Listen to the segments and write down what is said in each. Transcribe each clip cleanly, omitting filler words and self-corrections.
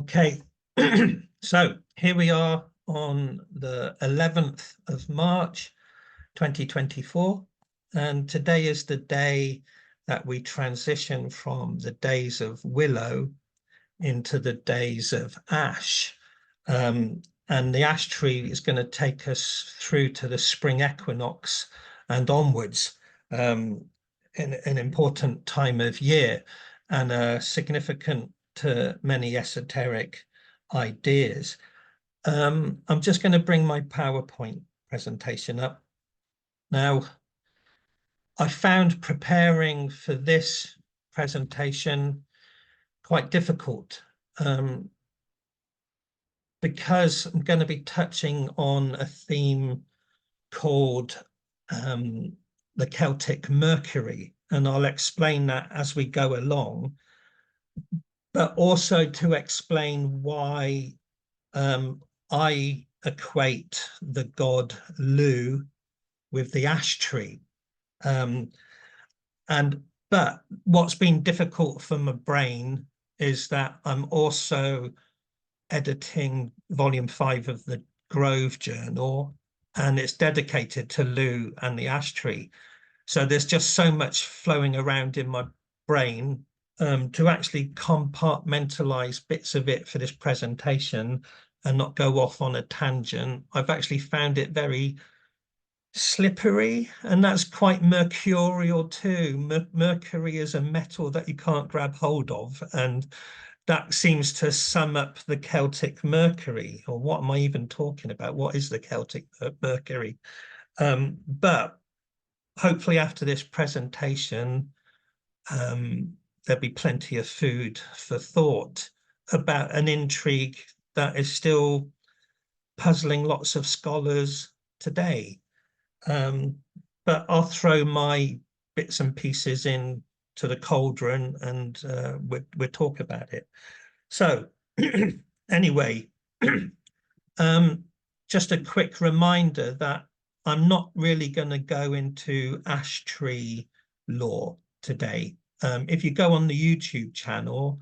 Okay, so here we are on the 11th of March, 2024, and today is the day that we transition from the days of Willow into the days of Ash. And the Ash tree is going to take us through to the spring equinox and onwards, in an important time of year and a significant to many esoteric ideas. I'm just going to bring my PowerPoint presentation up. Now, I found preparing for this presentation quite difficult because I'm going to be touching on a theme called the Celtic Mercury, and I'll explain that as we go along, but also to explain why I equate the god Lugh with the ash tree. But what's been difficult for my brain is that I'm also editing volume 5 of the Grove Journal, and it's dedicated to Lugh and the ash tree. So there's just so much flowing around in my brain to actually compartmentalize bits of it for this presentation and not go off on a tangent. I've actually found it very slippery, and that's quite mercurial too. Mercury is a metal that you can't grab hold of, and that seems to sum up the Celtic Mercury. Or what am I even talking about? What is the Celtic Mercury? But hopefully after this presentation, there'll be plenty of food for thought about an intrigue that is still puzzling lots of scholars today. But I'll throw my bits and pieces in to the cauldron, and we'll talk about it. So anyway, just a quick reminder that I'm not really going to go into ash tree lore today. If you go on the YouTube channel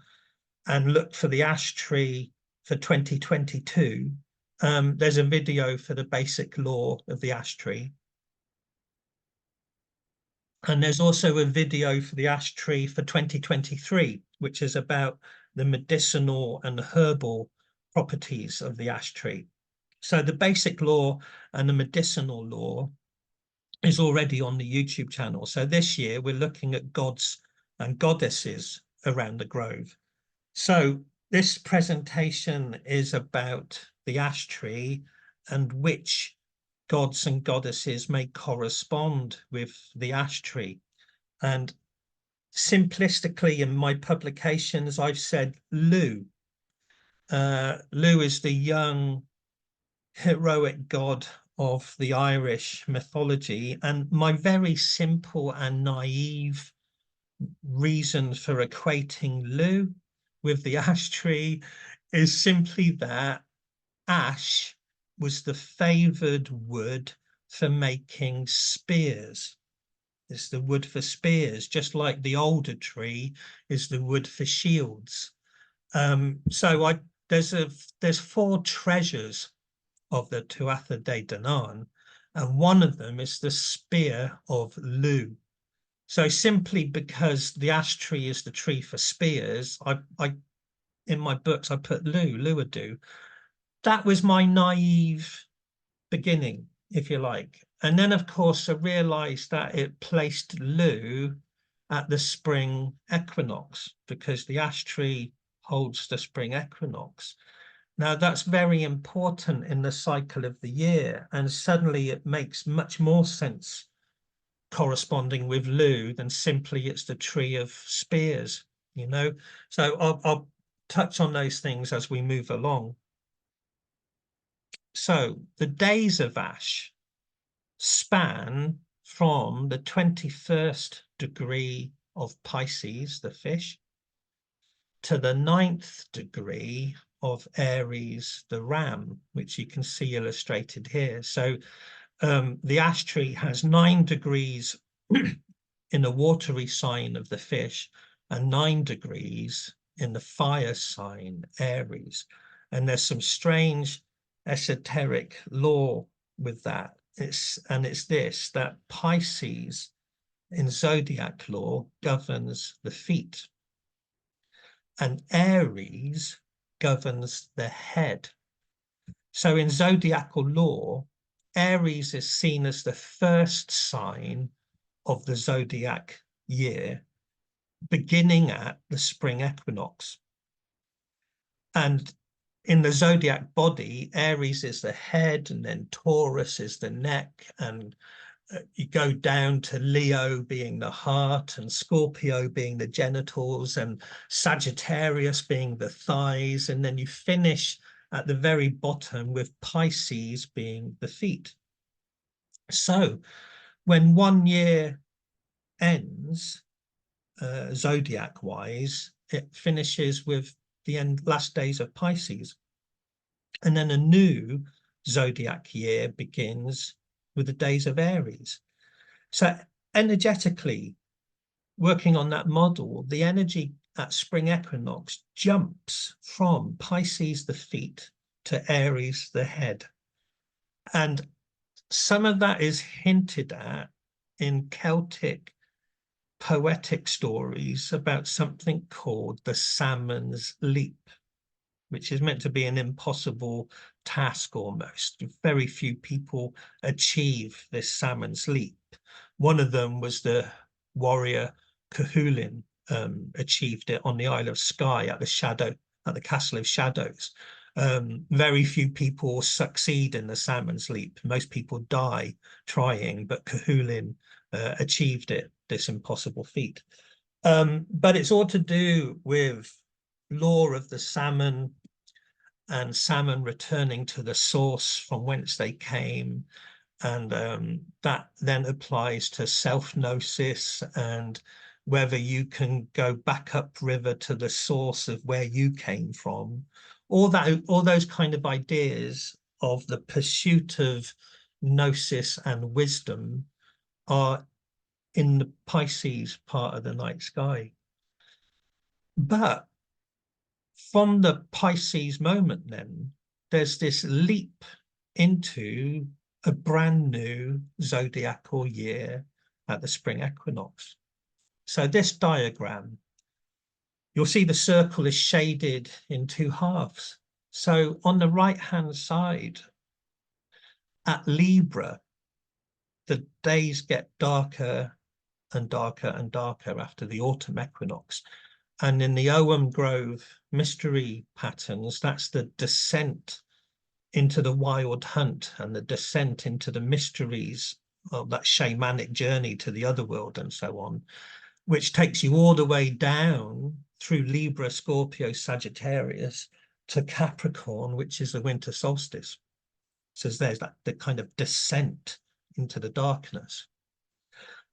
and look for the ash tree for 2022, there's a video for the basic lore of the ash tree. And there's also a video for the ash tree for 2023, which is about the medicinal and herbal properties of the ash tree. So the basic lore and the medicinal lore is already on the YouTube channel. So this year we're looking at gods and goddesses around the grove. So this presentation is about the ash tree and which gods and goddesses may correspond with the ash tree. And simplistically in my publications, I've said Lugh. Lugh is the young heroic god of the Irish mythology, and my very simple and naive reason for equating Lugh with the ash tree is simply that ash was the favored wood for making spears. It's the wood for spears, just like the alder tree is the wood for shields. So there's 4 treasures of the Tuatha de Danann, and one of them is the spear of Lugh. So simply because the ash tree is the tree for spears, I in my books I put Lugh. That was my naive beginning, if you like. And then, of course, I realized that it placed Lugh at the spring equinox because the ash tree holds the spring equinox. Now, that's very important in the cycle of the year, and suddenly it makes much more sense corresponding with Lugh than simply it's the tree of spears, you know. So I'll touch on those things as we move along. So the days of Ash span from the 21st degree of Pisces, the fish, to the 9th degree of Aries, the ram, which you can see illustrated here. So the ash tree has 9 degrees in a watery sign of the fish and 9 degrees in the fire sign, Aries. And there's some strange esoteric lore with that. It's this, that Pisces in zodiac lore governs the feet, and Aries governs the head. So in zodiacal lore, Aries is seen as the first sign of the zodiac year, beginning at the spring equinox. And in the zodiac body, Aries is the head, and then Taurus is the neck, and you go down to Leo being the heart, and Scorpio being the genitals, and Sagittarius being the thighs, and then you finish at the very bottom with Pisces being the feet. So when 1 year ends, zodiac wise, it finishes with the last days of Pisces, and then a new zodiac year begins with the days of Aries. So energetically, working on that model, the energy at spring equinox jumps from Pisces the feet to Aries the head, and some of that is hinted at in Celtic poetic stories about something called the Salmon's Leap, which is meant to be an impossible task almost. Very few people achieve this Salmon's Leap. One of them was the warrior Cuchulainn, achieved it on the Isle of Skye at the Castle of Shadows. Very few people succeed in the Salmon's Leap. Most people die trying, but Cuchulainn achieved it, this impossible feat. But it's all to do with lore of the salmon, and salmon returning to the source from whence they came, and that then applies to self-gnosis and whether you can go back upriver to the source of where you came from. All those kind of ideas of the pursuit of gnosis and wisdom are in the Pisces part of the night sky. But from the Pisces moment, then there's this leap into a brand new zodiacal year at the spring equinox. So this diagram, you'll see the circle is shaded in two halves. So on the right-hand side, at Libra, the days get darker and darker and darker after the autumn equinox. And in the Ogham Grove mystery patterns, that's the descent into the wild hunt and the descent into the mysteries of that shamanic journey to the other world and so on, which takes you all the way down through Libra, Scorpio, Sagittarius to Capricorn, which is the winter solstice. So there's the kind of descent into the darkness.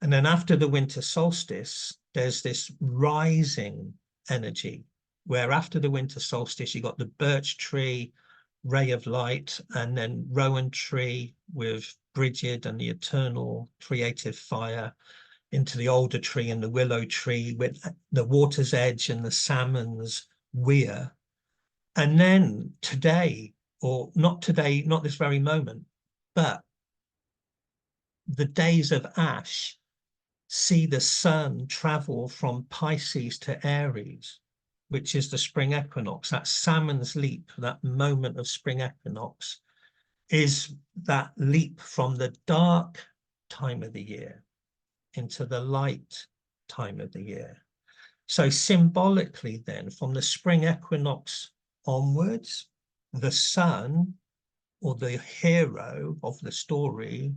And then after the winter solstice, there's this rising energy, where after the winter solstice, you got the birch tree, ray of light, and then rowan tree with Brigid and the eternal creative fire, into the alder tree and the willow tree with the water's edge and the salmon's weir. And then today, or not today, not this very moment, but the days of Ash see the sun travel from Pisces to Aries, which is the spring equinox. That Salmon's Leap, that moment of spring equinox, is that leap from the dark time of the year into the light time of the year. So symbolically then, from the spring equinox onwards, the sun, or the hero of the story,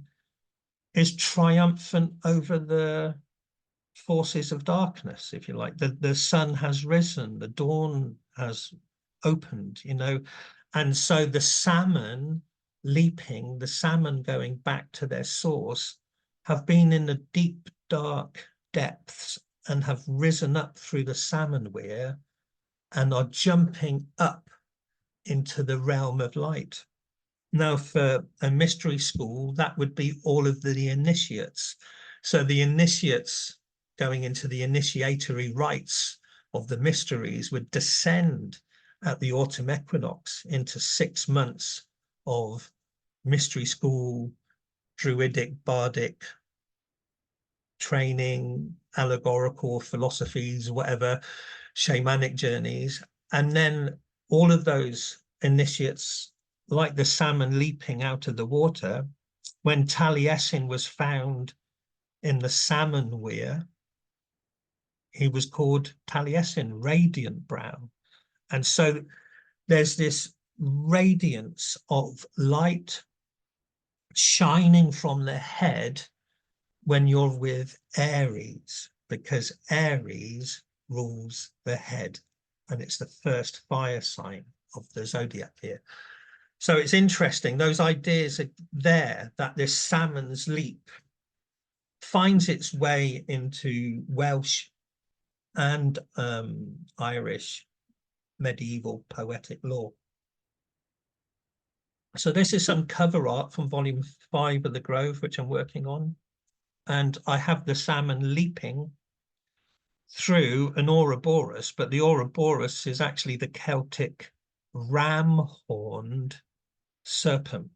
is triumphant over the forces of darkness, if you like. The sun has risen, the dawn has opened, and so the salmon leaping, the salmon going back to their source, have been in the deep, dark depths and have risen up through the salmon weir and are jumping up into the realm of light. Now, for a mystery school, that would be all of the initiates. So the initiates going into the initiatory rites of the mysteries would descend at the autumn equinox into 6 months of mystery school, druidic, bardic training, allegorical philosophies, whatever, shamanic journeys. And then all of those initiates, like the salmon leaping out of the water, when Taliesin was found in the salmon weir, he was called Taliesin, radiant brow. And so there's this radiance of light shining from the head when you're with Aries, because Aries rules the head, and it's the first fire sign of the zodiac here. So it's interesting, those ideas are there, that this salmon's leap finds its way into Welsh and Irish medieval poetic lore. So this is some cover art from volume 5 of The Grove, which I'm working on. And I have the salmon leaping through an Ouroboros, but the Ouroboros is actually the Celtic ram-horned serpent,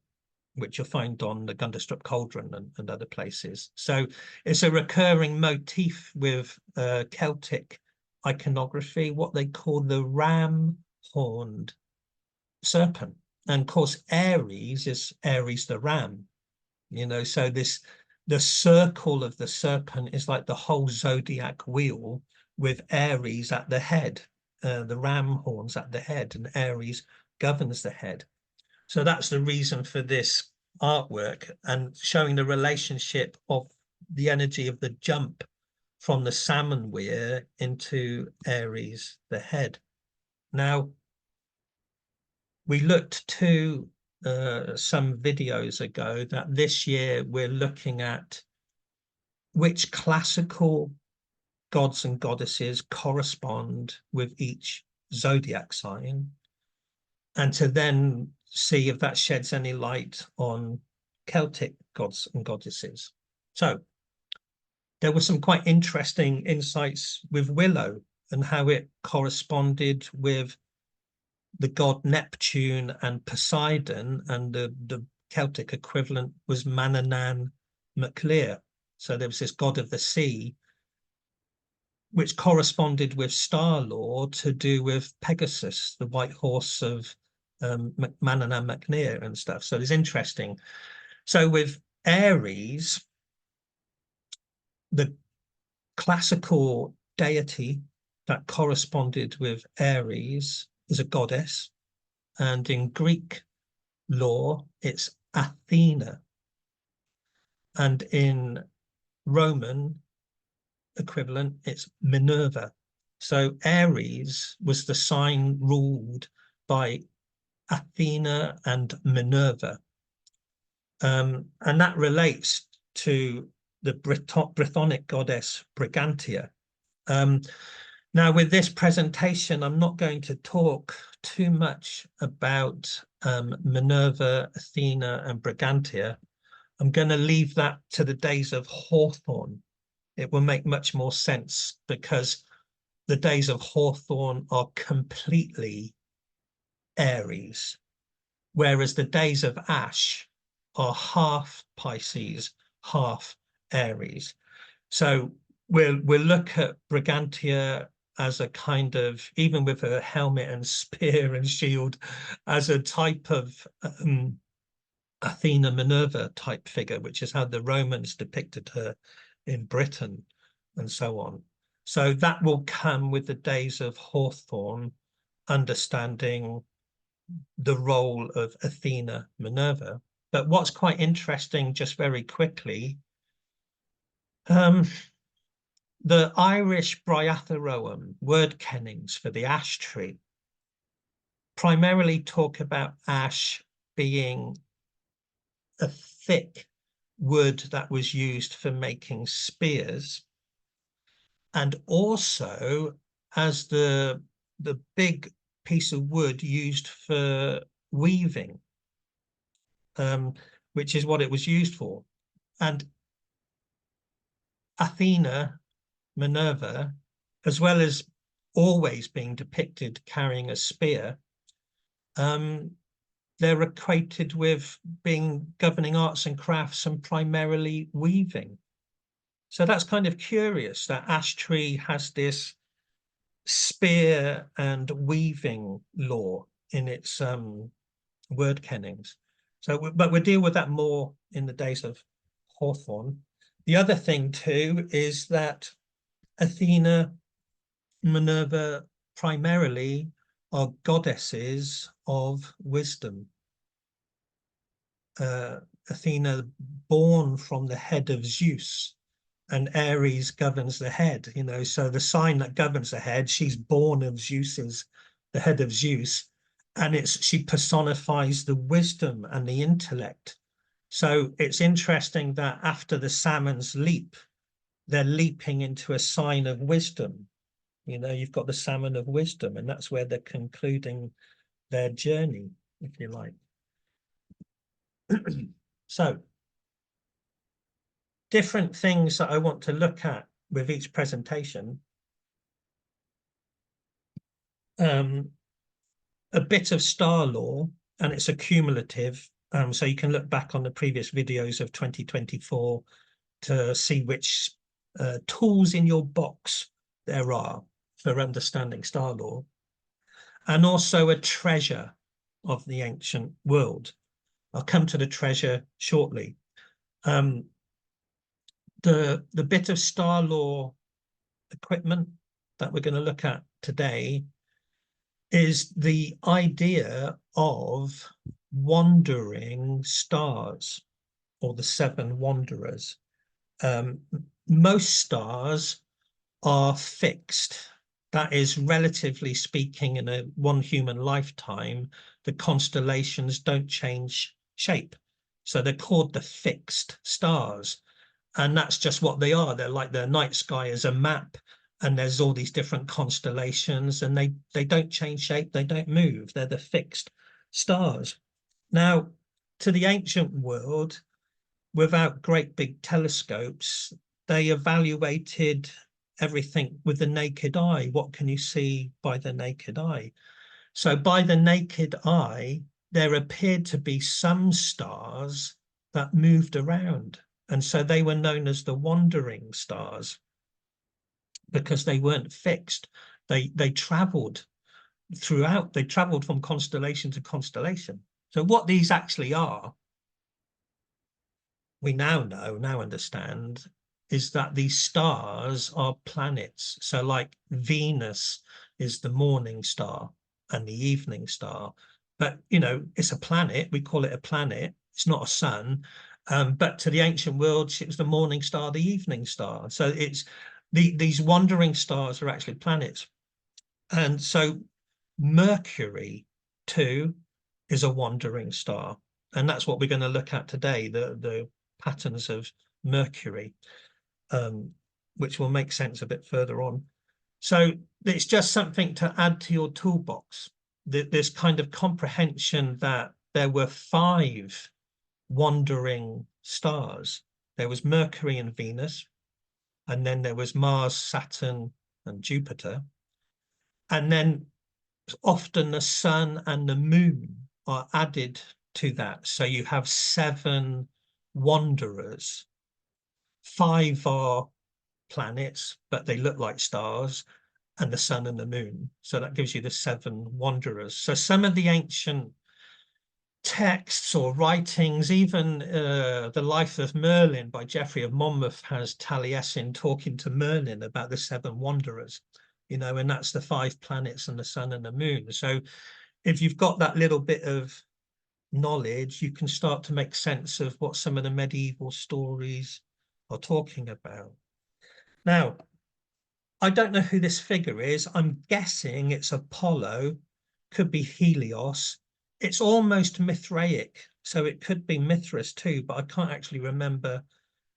which you'll find on the Gunderstrup Cauldron and other places. So it's a recurring motif with Celtic iconography, what they call the ram-horned serpent. And of course, Aries is Aries the ram, you know, so the circle of the serpent is like the whole zodiac wheel with Aries at the head, the ram horns at the head, and Aries governs the head. So that's the reason for this artwork, and showing the relationship of the energy of the jump from the salmon weir into Aries, the head. Now, we looked to some videos ago that this year we're looking at which classical gods and goddesses correspond with each zodiac sign, and to then see if that sheds any light on Celtic gods and goddesses. So there were some quite interesting insights with Willow and how it corresponded with the god Neptune and Poseidon, and the Celtic equivalent was Danann MacLear. So there was this god of the sea, which corresponded with star lore to do with Pegasus, the white horse of Danann MacLear and stuff. So it's interesting. So with Aries, the classical deity that corresponded with Aries is a goddess, and in Greek lore it's Athena, and in Roman equivalent it's Minerva. So Aries was the sign ruled by Athena and Minerva, and that relates to the Brythonic goddess Brigantia. Now, with this presentation, I'm not going to talk too much about Minerva, Athena, and Brigantia. I'm going to leave that to the days of Hawthorne. It will make much more sense, because the days of Hawthorne are completely Aries, whereas the days of Ash are half Pisces, half Aries. So we'll look at Brigantia as a kind of, even with her helmet and spear and shield, as a type of Athena Minerva type figure, which is how the Romans depicted her in Britain and so on. So that will come with the days of Hawthorne, understanding the role of Athena Minerva. But what's quite interesting, just very quickly, the Irish Bryatheroum word kennings for the ash tree primarily talk about ash being a thick wood that was used for making spears, and also as the big piece of wood used for weaving, which is what it was used for. And Athena, Minerva, as well as always being depicted carrying a spear, they're equated with being governing arts and crafts and primarily weaving. So that's kind of curious that ash tree has this spear and weaving lore in its word kennings. So, but we'll deal with that more in the days of Hawthorne. The other thing too is that Athena, Minerva primarily are goddesses of wisdom. Athena born from the head of Zeus, and Aries governs the head, you know, so the sign that governs the head, she's born of Zeus's, the head of Zeus, and she personifies the wisdom and the intellect. So it's interesting that after the salmon's leap, they're leaping into a sign of wisdom. You know, you've got the salmon of wisdom, and that's where they're concluding their journey, if you like. So, different things that I want to look at with each presentation. A bit of star lore, and it's accumulative. So you can look back on the previous videos of 2024 to see which tools in your box there are for understanding star lore. And also a treasure of the ancient world. I'll come to the treasure shortly. The bit of star lore equipment that we're going to look at today is the idea of wandering stars, or the seven wanderers. Most stars are fixed. That is, relatively speaking, in one human lifetime, the constellations don't change shape. So they're called the fixed stars. And that's just what they are. They're like the night sky is a map, and there's all these different constellations, and they don't change shape, they don't move. They're the fixed stars. Now, to the ancient world, without great big telescopes, they evaluated everything with the naked eye. What can you see by the naked eye? So by the naked eye, there appeared to be some stars that moved around. And so they were known as the wandering stars because they weren't fixed. They traveled throughout. They traveled from constellation to constellation. So what these actually are, we now understand, is that these stars are planets. So like Venus is the morning star and the evening star. But, you know, it's a planet. We call it a planet. It's not a sun. But to the ancient world, it was the morning star, the evening star. So it's these wandering stars are actually planets. And so Mercury, too, is a wandering star. And that's what we're going to look at today, the patterns of Mercury, which will make sense a bit further on. So it's just something to add to your toolbox, this kind of comprehension that there were 5 wandering stars. There was Mercury and Venus, and then there was Mars, Saturn, and Jupiter. And then often the sun and the moon are added to that. So you have 7 wanderers. 5 are planets, but they look like stars, and the sun and the moon. So that gives you the 7 wanderers. So some of the ancient texts or writings, even the Life of Merlin by Geoffrey of Monmouth has Taliesin talking to Merlin about the 7 wanderers, you know, and that's the 5 planets and the sun and the moon. So if you've got that little bit of knowledge, you can start to make sense of what some of the medieval stories are talking about. Now, I don't know who this figure is. I'm guessing it's Apollo, could be Helios. It's almost Mithraic, so it could be Mithras too, but I can't actually remember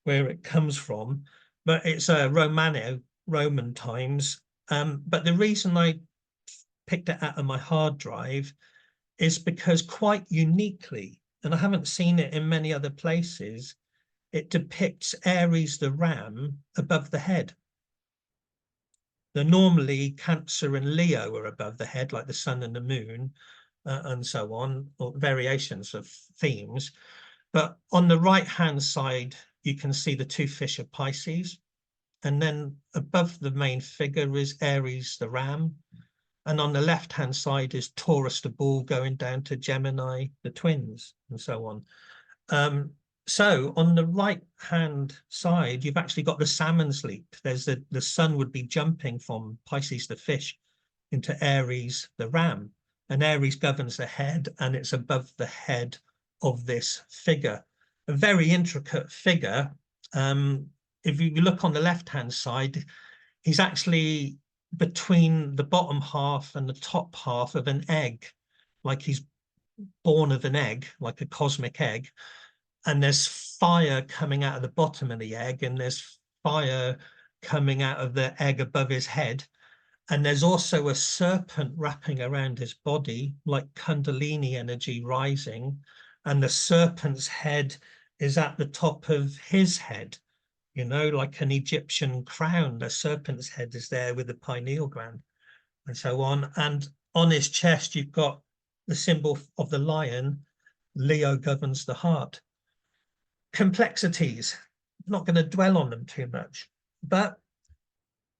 where it comes from. But it's Roman times. But the reason I picked it out of my hard drive is because quite uniquely, and I haven't seen it in many other places, it depicts Aries the ram above the head. Normally Cancer and Leo are above the head, like the sun and the moon, and so on, or variations of themes. But on the right-hand side, you can see the two fish of Pisces. And then above the main figure is Aries, the ram. And on the left-hand side is Taurus, the bull, going down to Gemini, the twins, and so on. So on the right-hand side, you've actually got the Salmon's leap. There's the sun would be jumping from Pisces, the fish, into Aries, the ram. And Aries governs the head, and it's above the head of this figure. A very intricate figure. If you look on the left-hand side, he's actually between the bottom half and the top half of an egg, like he's born of an egg, like a cosmic egg. And there's fire coming out of the bottom of the egg, and there's fire coming out of the egg above his head. And there's also a serpent wrapping around his body, like Kundalini energy rising. And the serpent's head is at the top of his head, you know, like an Egyptian crown. The serpent's head is there with the pineal gland and so on. And on his chest, you've got the symbol of the lion. Leo governs the heart. Complexities, I'm not going to dwell on them too much, but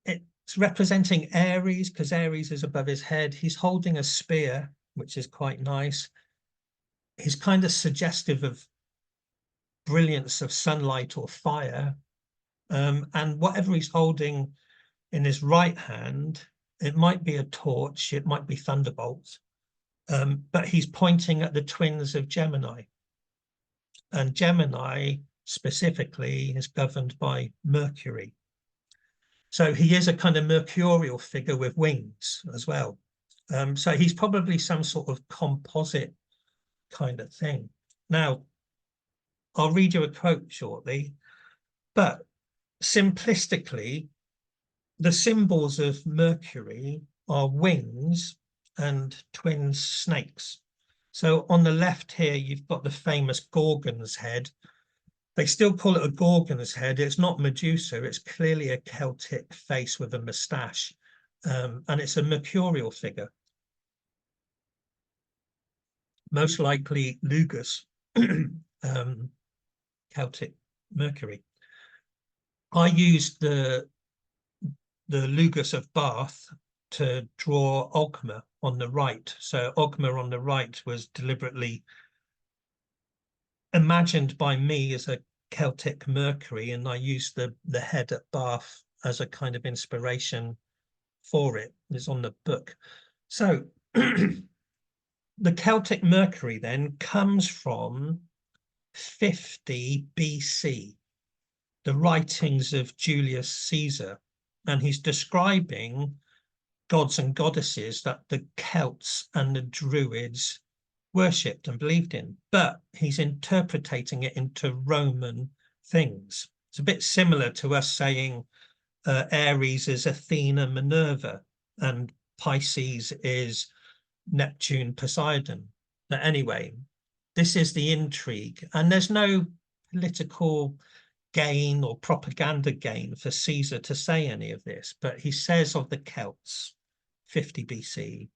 it's representing Aries, because Aries is above his head. He's holding a spear, which is quite nice. He's kind of suggestive of brilliance of sunlight or fire. And whatever he's holding in his right hand, it might be a torch, it might be thunderbolts, but he's pointing at the twins of Gemini. And Gemini specifically is governed by Mercury. So he is a kind of mercurial figure with wings as well. So he's probably some sort of composite kind of thing. Now, I'll read you a quote shortly, but simplistically, the symbols of Mercury are wings and twin snakes. So on the left here, you've got the famous Gorgon's head. They still call it a Gorgon's head. It's not Medusa. It's clearly a Celtic face with a moustache. And it's a mercurial figure. Most likely Lugus, Celtic Mercury. I used the Lugus of Bath to draw Ogma on the right. So Ogma on the right was deliberately imagined by me as a Celtic Mercury, and I used the head at Bath as a kind of inspiration for it. It's on the book. So the Celtic Mercury then comes from 50 BC, the writings of Julius Caesar, and he's describing gods and goddesses that the Celts and the Druids worshipped and believed in, but he's interpreting it into Roman things. It's a bit similar to us saying Aries is Athena, Minerva, and Pisces is Neptune, Poseidon. But anyway, this is the intrigue, and there's no political gain or propaganda gain for Caesar to say any of this, but he says of the Celts, 50 BC,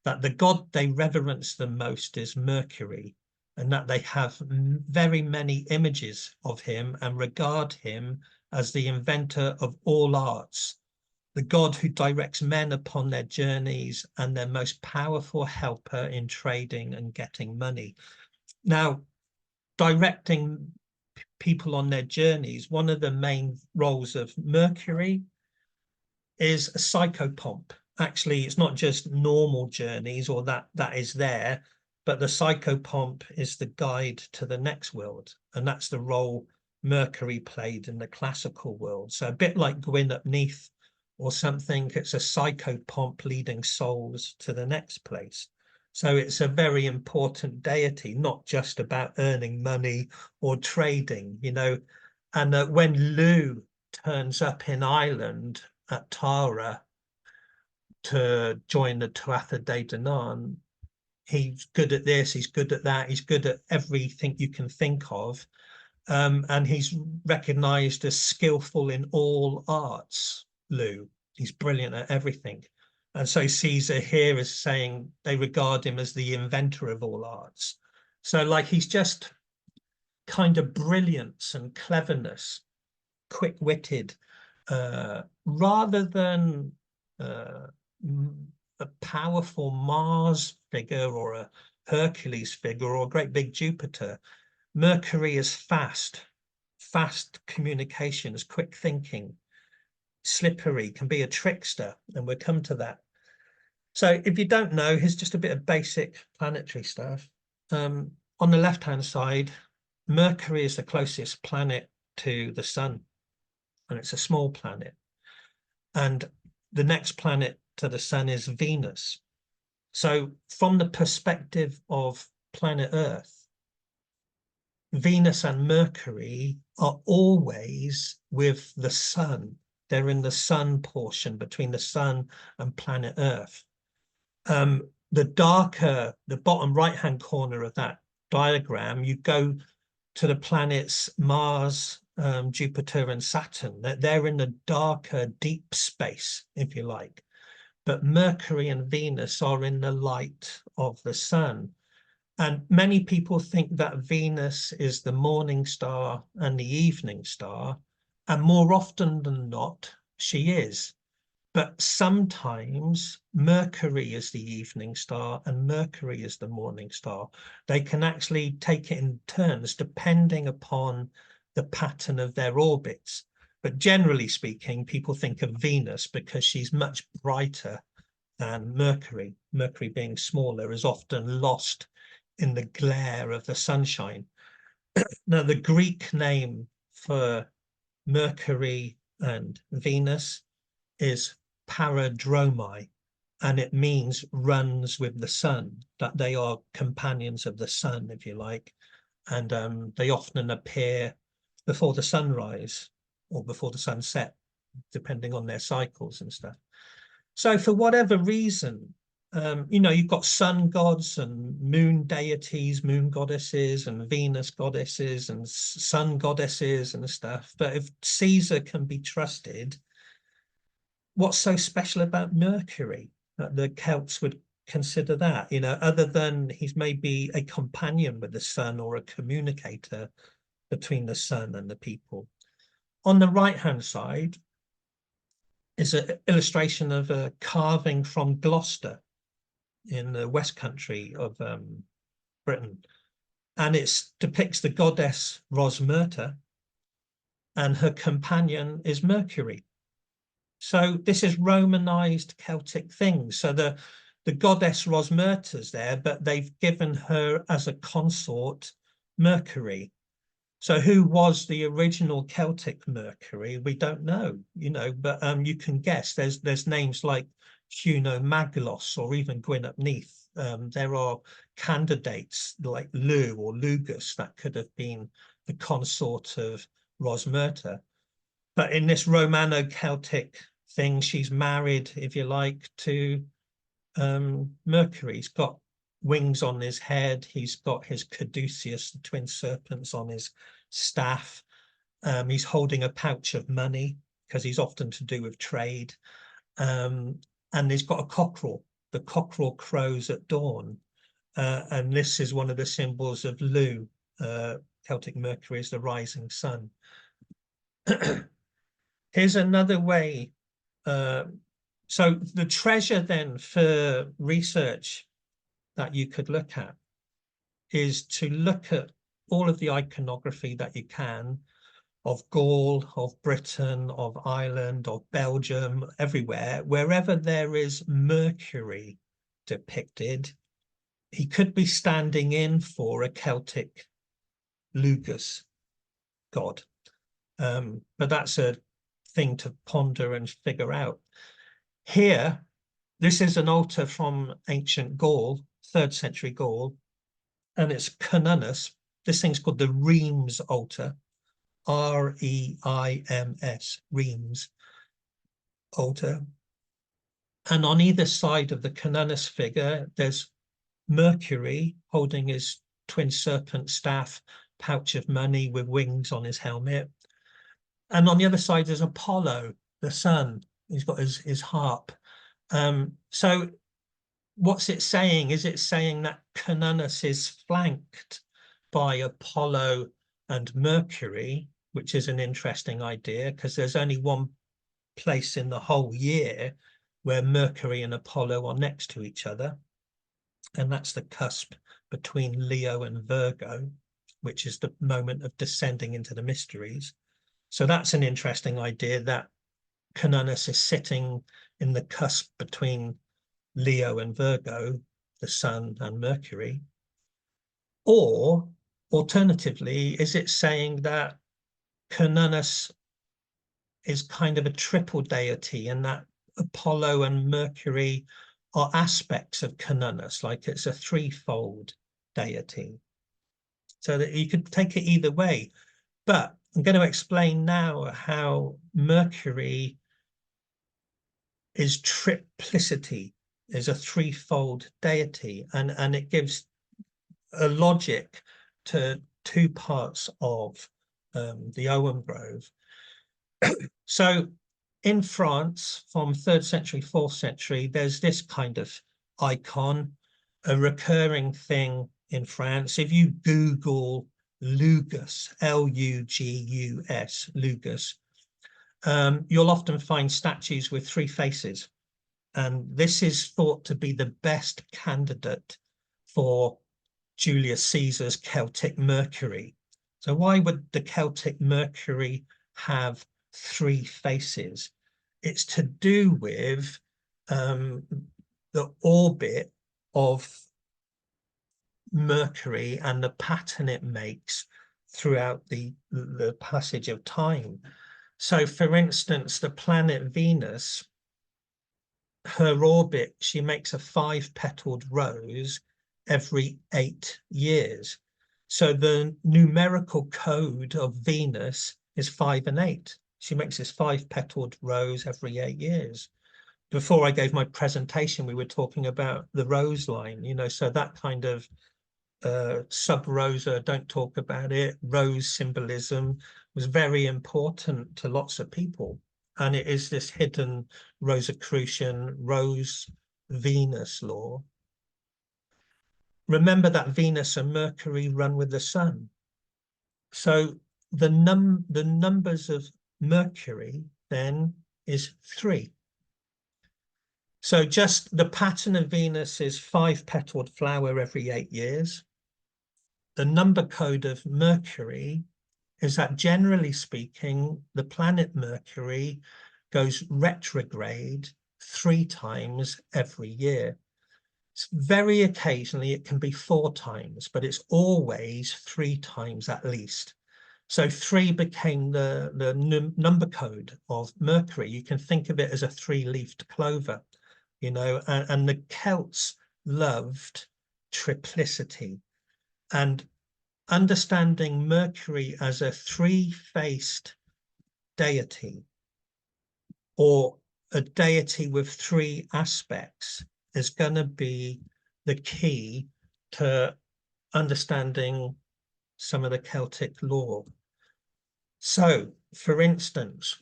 that the god they reverence the most is Mercury, and that they have very many images of him and regard him as the inventor of all arts, the god who directs men upon their journeys and their most powerful helper in trading and getting money. Now, directing people on their journeys, one of the main roles of Mercury is a psychopomp. Actually, it's not just normal journeys or that is there, but the psychopomp is the guide to the next world, and that's the role Mercury played in the classical world. So a bit like Gwyn ap Neath or something, it's a psychopomp leading souls to the next place. So it's a very important deity, not just about earning money or trading, you know. And when Lugh turns up in Ireland at Tara to join the Tuatha de Danann, he's good at this, he's good at that, he's good at everything you can think of. And he's recognized as skillful in all arts, Lugh. He's brilliant at everything. And so Caesar here is saying they regard him as the inventor of all arts. So like he's just kind of brilliance and cleverness, quick-witted, rather than a powerful Mars figure or a Hercules figure or a great big Jupiter. Mercury is fast communications, quick thinking, slippery, can be a trickster, and we'll come to that. So if you don't know, here's just a bit of basic planetary stuff. On the left-hand side, Mercury is the closest planet to the sun, and it's a small planet. And the next planet to the sun is Venus. So from the perspective of planet Earth, Venus and Mercury are always with the sun. They're in the sun portion between the sun and planet Earth. The bottom right-hand corner of that diagram, you go to the planets Mars, Jupiter and Saturn. They're in the darker, deep space, if you like. But Mercury and Venus are in the light of the sun. And many people think that Venus is the morning star and the evening star, and more often than not, she is. But sometimes Mercury is the evening star and Mercury is the morning star. They can actually take it in turns depending upon the pattern of their orbits. But generally speaking, people think of Venus because she's much brighter than Mercury. Mercury, being smaller, is often lost in the glare of the sunshine. Now, the Greek name for Mercury and Venus is paradromi, and it means runs with the sun, that they are companions of the sun, if you like, and they often appear before the sunrise or before the sunset, depending on their cycles and stuff. So for whatever reason, you've got sun gods and moon deities, moon goddesses and Venus goddesses and sun goddesses and stuff. But if Caesar can be trusted, what's so special about Mercury that the Celts would consider that, other than he's maybe a companion with the sun or a communicator between the sun and the people? On the right-hand side is an illustration of a carving from Gloucester in the West Country of Britain. And it depicts the goddess Rosmerta, and her companion is Mercury. So this is Romanized Celtic things. So the goddess Rosmerta's there, but they've given her as a consort Mercury. So who was the original Celtic Mercury? We don't know, but you can guess. There's names like Huno Maglos or even Gwyn ap Neath. There are candidates like Lugh or Lugus that could have been the consort of Rosmerta. But in this Romano-Celtic thing, she's married, if you like, to Mercury. He's got wings on his head. He's got his caduceus, the twin serpents, on his staff. He's holding a pouch of money because he's often to do with trade. And he's got a cockerel. The cockerel crows at dawn. And this is one of the symbols of Lugh. Celtic Mercury is the rising sun. Here's another way. So the treasure then for research that you could look at is to look at all of the iconography that you can of Gaul, of Britain, of Ireland, of Belgium, everywhere, wherever there is Mercury depicted, he could be standing in for a Celtic Lugus god. But that's a thing to ponder and figure out. Here, this is an altar from ancient Gaul, 3rd century Gaul, and it's canonus. This thing's called the Reims altar, R-E-I-M-S, Reims altar. And on either side of the canonus figure, there's Mercury holding his twin serpent staff, pouch of money with wings on his helmet. And on the other side, there's Apollo, the sun, He's got his harp. So what's it saying? Is it saying that Canunus is flanked by Apollo and Mercury, which is an interesting idea because there's only one place in the whole year where Mercury and Apollo are next to each other, and that's the cusp between Leo and Virgo, which is the moment of descending into the mysteries. So that's an interesting idea, that Canunus is sitting in the cusp between Leo and Virgo, the Sun and Mercury. Or alternatively, is it saying that Canunus is kind of a triple deity, and that Apollo and Mercury are aspects of Canunus, like it's a threefold deity? So that you could take it either way. But I'm going to explain now how Mercury is triplicity, is a threefold deity, and it gives a logic to two parts of the Ogham Grove. So in France, from 3rd century, 4th century, there's this kind of icon, a recurring thing in France. If you Google Lugus, Lugus, Lugus, you'll often find statues with three faces. And this is thought to be the best candidate for Julius Caesar's Celtic Mercury. So why would the Celtic Mercury have three faces? It's to do with the orbit of Mercury and the pattern it makes throughout the passage of time. So, for instance, the planet Venus, her orbit, she makes a 5-petaled rose every 8 years. So the numerical code of Venus is 5 and 8. She makes this 5-petaled rose every 8 years. Before I gave my presentation, we were talking about the rose line, you know, so that kind of sub rosa, don't talk about it, rose symbolism was very important to lots of people. And it is this hidden Rosicrucian rose Venus law. Remember that Venus and Mercury run with the sun. So the numbers of Mercury then is 3. So just the pattern of Venus is 5-petaled flower every 8 years. The number code of Mercury is that, generally speaking, the planet Mercury goes retrograde 3 times every year. Very occasionally it can be 4 times, but it's always 3 times at least. So 3 became the number code of Mercury. You can think of it as a 3-leafed clover, you know, and the Celts loved triplicity. And understanding Mercury as a 3-faced deity, or a deity with 3 aspects, is going to be the key to understanding some of the Celtic lore. So, for instance,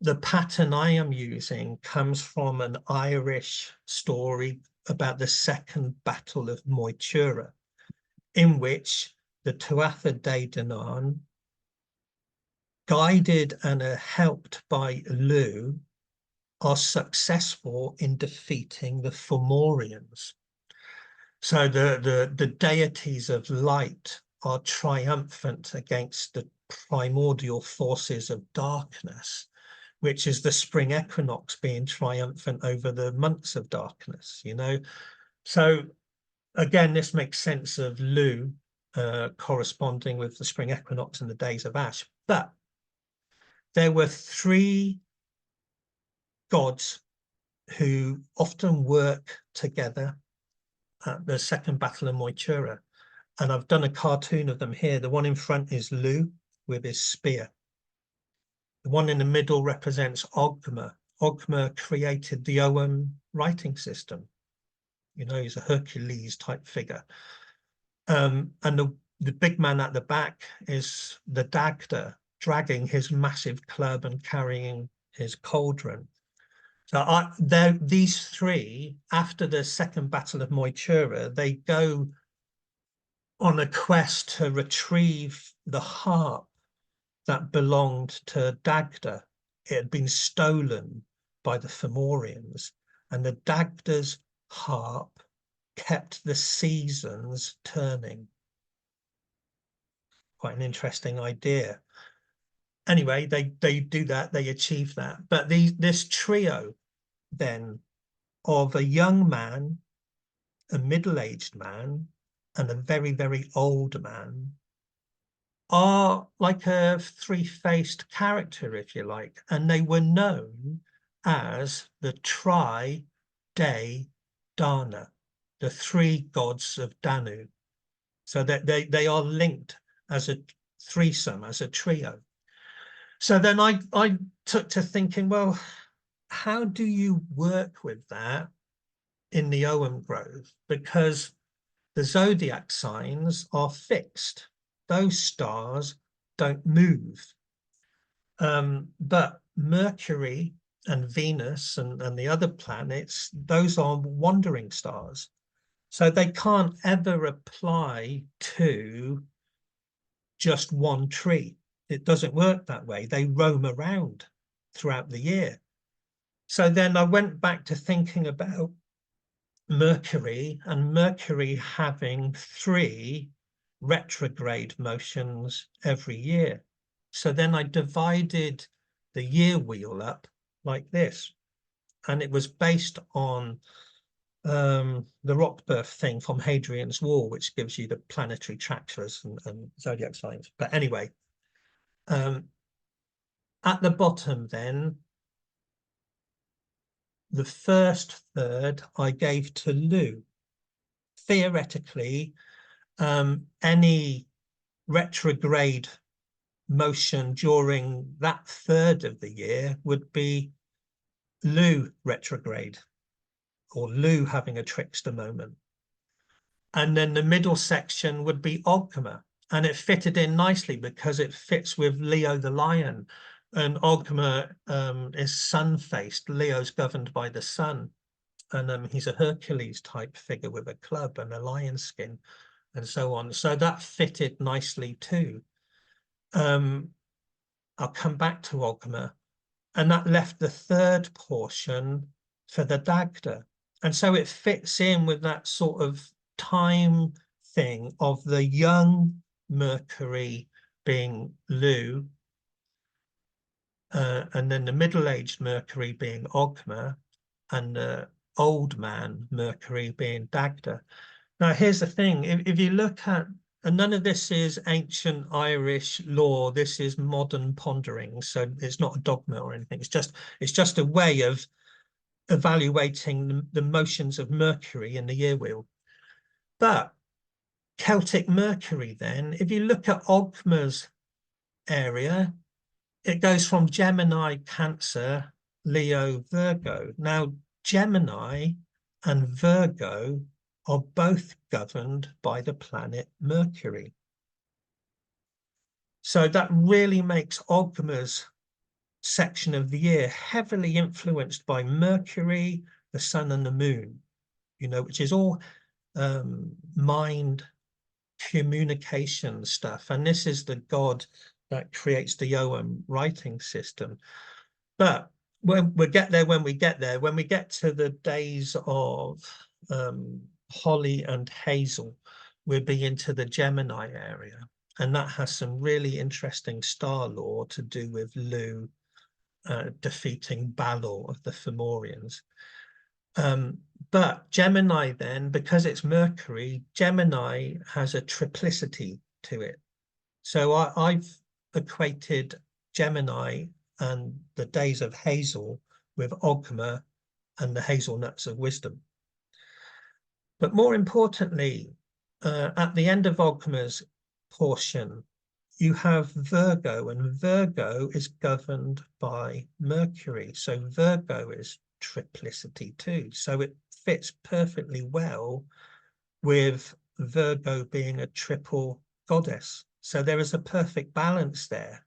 the pattern I am using comes from an Irish story about the Second Battle of Moytura, in which the Tuatha de Danann, guided and helped by Lugh, are successful in defeating the Fomorians. So the deities of light are triumphant against the primordial forces of darkness, which is the spring equinox being triumphant over the months of darkness, you know. So again, this makes sense of Lugh corresponding with the spring equinox and the days of ash. But there were 3 gods who often work together at the Second Battle of Moytura. And I've done a cartoon of them here. The one in front is Lugh with his spear. The one in the middle represents Ogma. Ogma created the Ogham writing system. You know, he's a Hercules type figure. And the big man at the back is the Dagda, dragging his massive club and carrying his cauldron. So these three, after the Second Battle of Moytura, they go on a quest to retrieve the harp that belonged to Dagda. It had been stolen by the Fomorians, and the Dagda's harp kept the seasons turning. Quite an interesting idea. Anyway, they do that, they achieve that. But this trio then of a young man, a middle-aged man, and a very, very old man are like a three-faced character, if you like, and they were known as the Tri, De, Dana, the three gods of Danu. So that they are linked as a threesome, as a trio. So then I took to thinking, well, how do you work with that in the Ogham Grove? Because the zodiac signs are fixed. Those stars don't move. But Mercury and Venus and the other planets, those are wandering stars. So they can't ever apply to just one tree. It doesn't work that way. They roam around throughout the year. So then I went back to thinking about Mercury, and Mercury having 3 retrograde motions every year. So then I divided the year wheel up like this, and it was based on the Rockbirth thing from Hadrian's Wall, which gives you the planetary tractors and zodiac signs. But anyway, at the bottom then, the first third I gave to Lugh. Theoretically, any retrograde motion during that third of the year would be Lugh retrograde, or Lugh having a trickster moment. And then the middle section would be Ogma, and it fitted in nicely because it fits with Leo the lion, and Ogma is sun-faced. Leo's governed by the sun, and he's a Hercules type figure with a club and a lion skin and so on. So that fitted nicely too. I'll come back to Ogma, and that left the third portion for the Dagda. And so it fits in with that sort of time thing of the young Mercury being Lugh, and then the middle-aged Mercury being Ogma, and the old man Mercury being Dagda. Now, here's the thing. If you look at, and none of this is ancient Irish lore, this is modern pondering, so it's not a dogma or anything. It's just a way of evaluating the motions of Mercury in the year wheel. But Celtic Mercury then, if you look at Ogma's area, it goes from Gemini, Cancer, Leo, Virgo. Now, Gemini and Virgo are both governed by the planet Mercury. So that really makes Ogma's section of the year heavily influenced by Mercury, the sun and the moon, which is all mind communication stuff. And this is the god that creates the Ogham writing system. But we'll get there when we get there. When we get to the days of Holly and Hazel, we'll be into the Gemini area, and that has some really interesting star lore to do with Lugh defeating Balor of the Fomorians. But Gemini then, because it's Mercury, Gemini has a triplicity to it. So I've equated Gemini and the days of Hazel with Ogma and the hazelnuts of wisdom. But more importantly, at the end of Ogma's portion, you have Virgo, and Virgo is governed by Mercury. So Virgo is triplicity too. So it fits perfectly well with Virgo being a triple goddess. So there is a perfect balance there.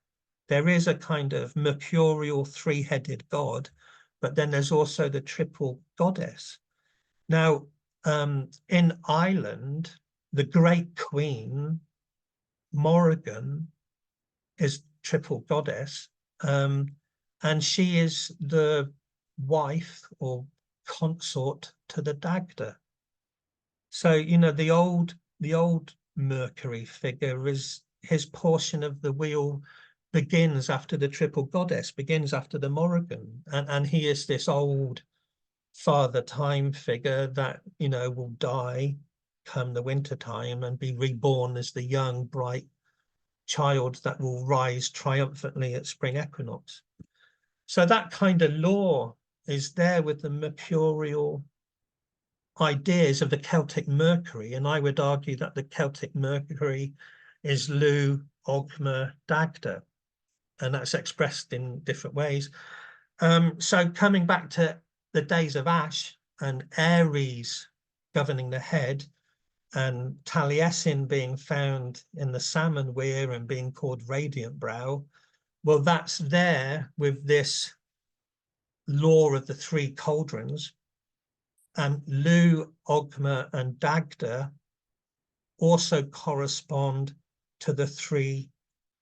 there is a kind of mercurial three-headed god, but then there's also the triple goddess. Now, in Ireland, the great queen, Morrigan, is triple goddess, and she is the wife or consort to the Dagda. So, you know, the old Mercury figure is his portion of the wheel begins after the triple goddess, begins after the Morrigan, and he is this old father time figure that, you know, will die come the winter time and be reborn as the young bright child that will rise triumphantly at spring equinox. So that kind of lore is there with the mercurial ideas of the Celtic Mercury, and I would argue that the Celtic Mercury is Lugh, Ogma, Dagda, and that's expressed in different ways. So coming back to the days of Ash and Aries governing the head, and Taliesin being found in the Salmon weir and being called Radiant Brow, well, that's there with this lore of the three cauldrons. And Lugh, Ogma, and Dagda also correspond to the three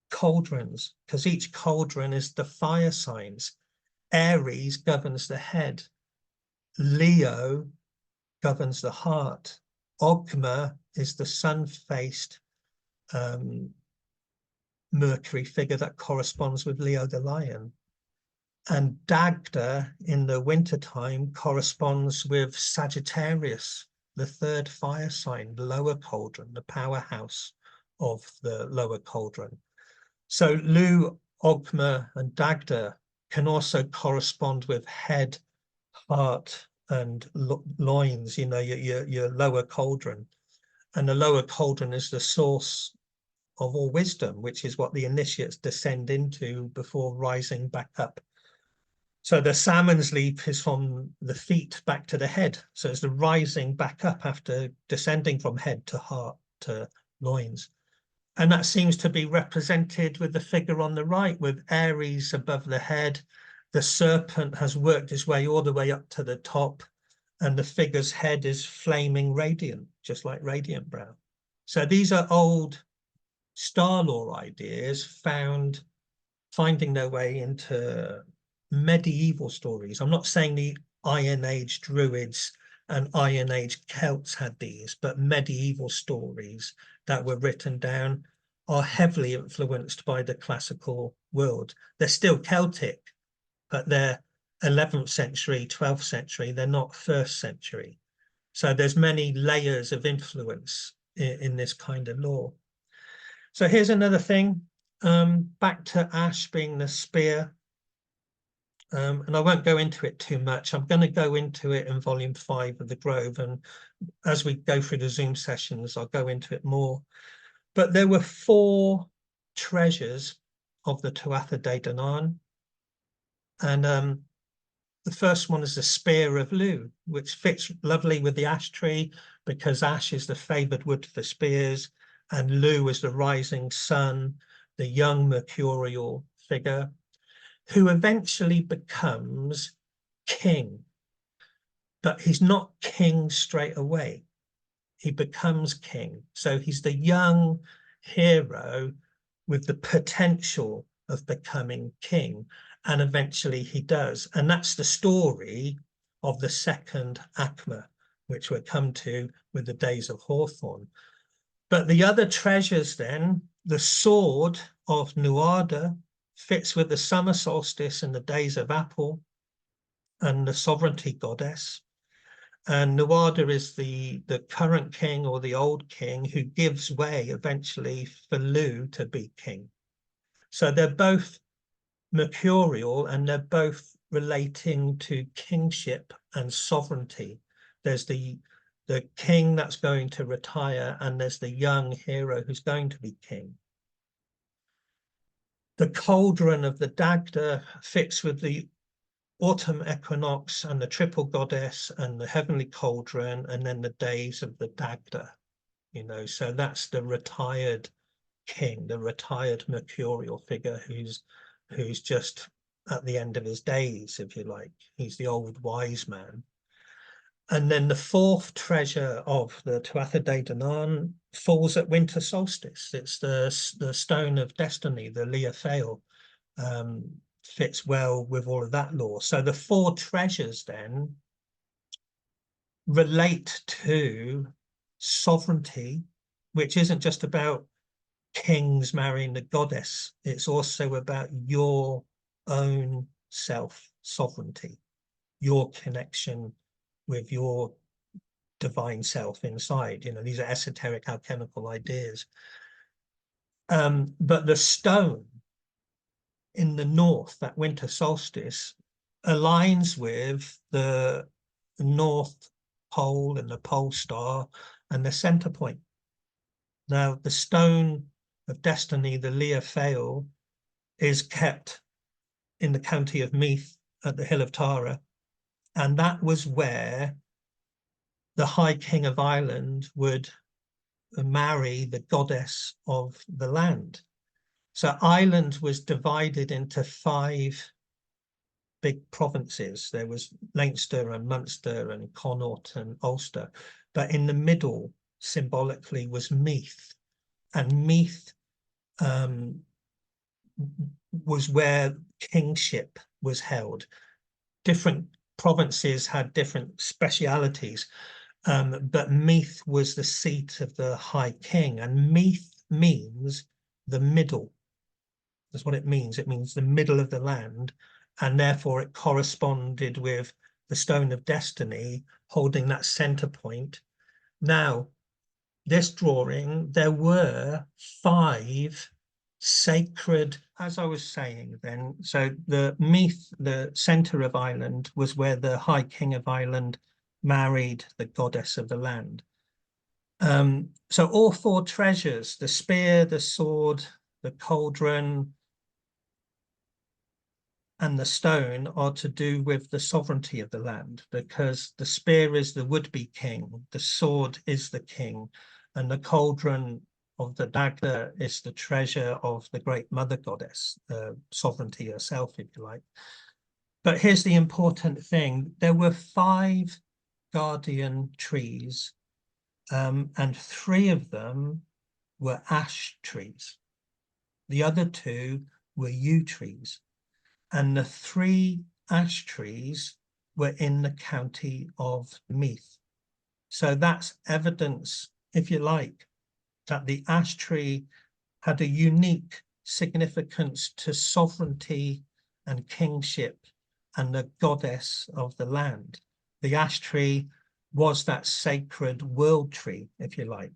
cauldrons, because each cauldron is the fire signs. Aries governs the head, Leo governs the heart, Ogma is the sun-faced Mercury figure that corresponds with Leo the lion. And Dagda in the wintertime corresponds with Sagittarius, the third fire sign, the lower cauldron, the powerhouse of the lower cauldron. So Lugh, Ogma, and Dagda can also correspond with head, heart, and loins, you know, your lower cauldron. And the lower cauldron is the source of all wisdom, which is what the initiates descend into before rising back up. So the salmon's leap is from the feet back to the head. So it's the rising back up after descending from head to heart to loins. And that seems to be represented with the figure on the right, with Aries above the head. The serpent has worked his way all the way up to the top, and the figure's head is flaming radiant, just like Radiant Brow. So these are old star lore ideas finding their way into medieval stories. I'm not saying the Iron Age Druids and Iron Age Celts had these, but medieval stories that were written down are heavily influenced by the classical world. They're still Celtic, but they're 11th century, 12th century, they're not 1st century. So there's many layers of influence in this kind of lore. So here's another thing, back to Ash being the spear. And I won't go into it too much. I'm going to go into it in volume 5 of The Grove. And as we go through the Zoom sessions, I'll go into it more. But there were 4 treasures of the Tuatha De Danann. And the first one is the spear of Lugh, which fits lovely with the ash tree because ash is the favored wood for spears, and Lugh is the rising sun, the young mercurial figure, who eventually becomes king. But he's not king straight away. He becomes king. So he's the young hero with the potential of becoming king. And eventually he does. And that's the story of the second Ogma, which we'll come to with the Days of Hawthorne. But the other treasures then, the sword of Nuada fits with the summer solstice and the Days of Apple and the sovereignty goddess. And Nuada is the current king or the old king who gives way eventually for Lugh to be king. So they're both mercurial and they're both relating to kingship and sovereignty. There's the king that's going to retire and there's the young hero who's going to be king. The cauldron of the Dagda fits with the autumn equinox and the triple goddess and the heavenly cauldron and then the days of the Dagda, you know, so that's the retired king, the retired mercurial figure who's just at the end of his days, if you like. He's the old wise man. And then the fourth treasure of the Tuatha De Danann falls at winter solstice. It's the stone of destiny, the Lugh. Fits well with all of that lore. So the four treasures then relate to sovereignty, which isn't just about kings marrying the goddess. It's also about your own self-sovereignty, your connection with your divine self inside. You know, these are esoteric alchemical ideas. But the stone in the north, that winter solstice, aligns with the North Pole and the pole star and the center point. Now, the stone of destiny, the Lugh, is kept in the county of Meath at the Hill of Tara, and that was where the High King of Ireland would marry the goddess of the land. So Ireland was divided into 5 big provinces. There was Leinster and Munster and Connaught and Ulster, but in the middle, symbolically, was Meath, and Meath was where kingship was held. Different provinces had different specialities, but Meath was the seat of the High King, and Meath means the middle. That's what it means. It means the middle of the land, and therefore it corresponded with the stone of destiny holding that center point. Now, this drawing, there were 5 sacred, as I was saying then, so the Meath, the center of Ireland, was where the High King of Ireland married the goddess of the land. So all 4 treasures, the spear, the sword, the cauldron, and the stone, are to do with the sovereignty of the land, because the spear is the would-be king, the sword is the king, and the cauldron of the Dagda is the treasure of the great mother goddess, sovereignty herself, if you like. But here's the important thing. There were 5 guardian trees, and 3 of them were ash trees. The other 2 were yew trees. And the 3 ash trees were in the county of Meath. So that's evidence, if you like, that the ash tree had a unique significance to sovereignty and kingship and the goddess of the land. The ash tree was that sacred world tree, if you like.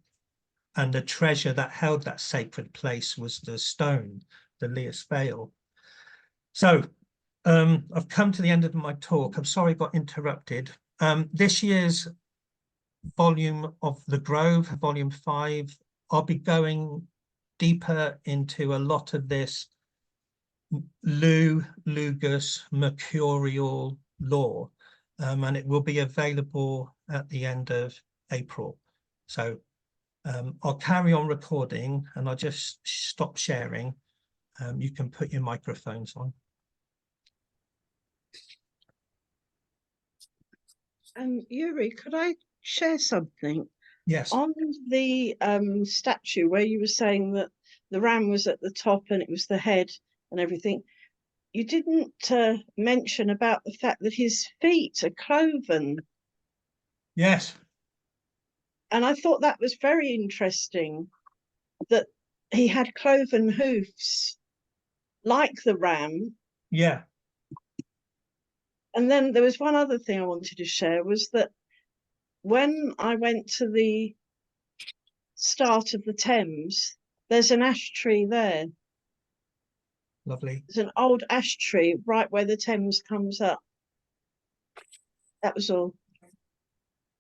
And the treasure that held that sacred place was the stone, the Lugh. So I've come to the end of my talk. I'm sorry I got interrupted. This year's volume of The Grove, volume 5, I'll be going deeper into a lot of this Lugus, mercurial lore, and it will be available at the end of April. So I'll carry on recording, and I'll just stop sharing. You can put your microphones on. Yuri, could I share something? Yes. On the statue where you were saying that the ram was at the top and it was the head and everything, you didn't mention about the fact that his feet are cloven. Yes. And I thought that was very interesting, that he had cloven hoofs like the ram. Yeah. And then there was one other thing I wanted to share, was that when I went to the start of the Thames, there's an ash tree there. Lovely. There's an old ash tree right where the Thames comes up. That was all.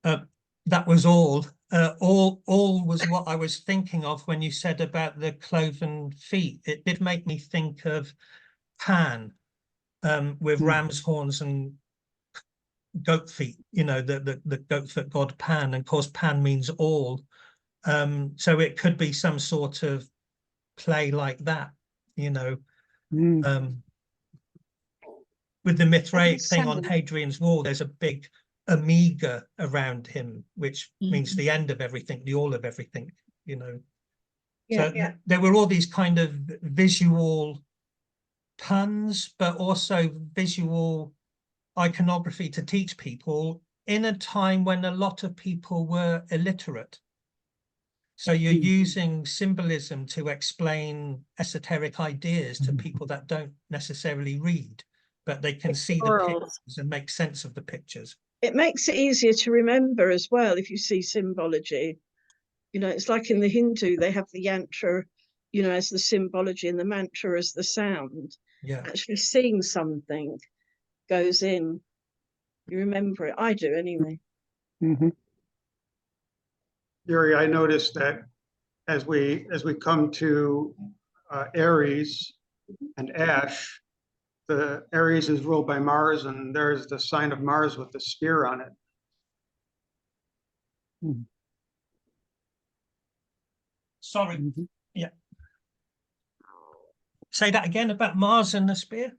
That was all. All was what I was thinking of when you said about the cloven feet. It did make me think of Pan, with ram's horns and goat feet, you know, the goat foot god Pan, and of course Pan means all. So it could be some sort of play like that, you know. Mm. With the Mithraic thing on Salmon. Hadrian's wall, there's a big omega around him, which means the end of everything, the all of everything, you know. So there were all these kind of visual puns, but also visual iconography to teach people in a time when a lot of people were illiterate. So you're using symbolism to explain esoteric ideas to people that don't necessarily read, but they can see the pictures and make sense of the pictures. It makes it easier to remember as well if you see symbology. You know, it's like in the Hindu, they have the yantra, you know, as the symbology and the mantra as the sound. Yeah. Actually seeing something goes in. You remember it. I do anyway. Yuri, I noticed that as we come to Aries and Ash, the Aries is ruled by Mars, and there's the sign of Mars with the spear on it. Sorry. Yeah. Say that again about Mars and the spear.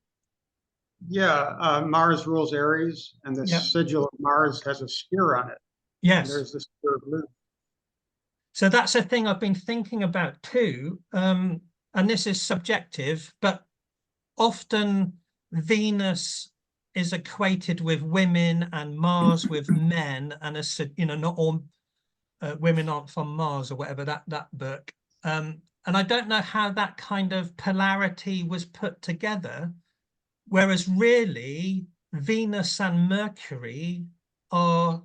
Yeah, Mars rules Aries, and the sigil of Mars has a spear on it. Yes. And there's the spear of Lugh. So that's a thing I've been thinking about too. And this is subjective, but often Venus is equated with women and Mars with men, and you know, not all women aren't from Mars or whatever, that book. And I don't know how that kind of polarity was put together, whereas really Venus and Mercury are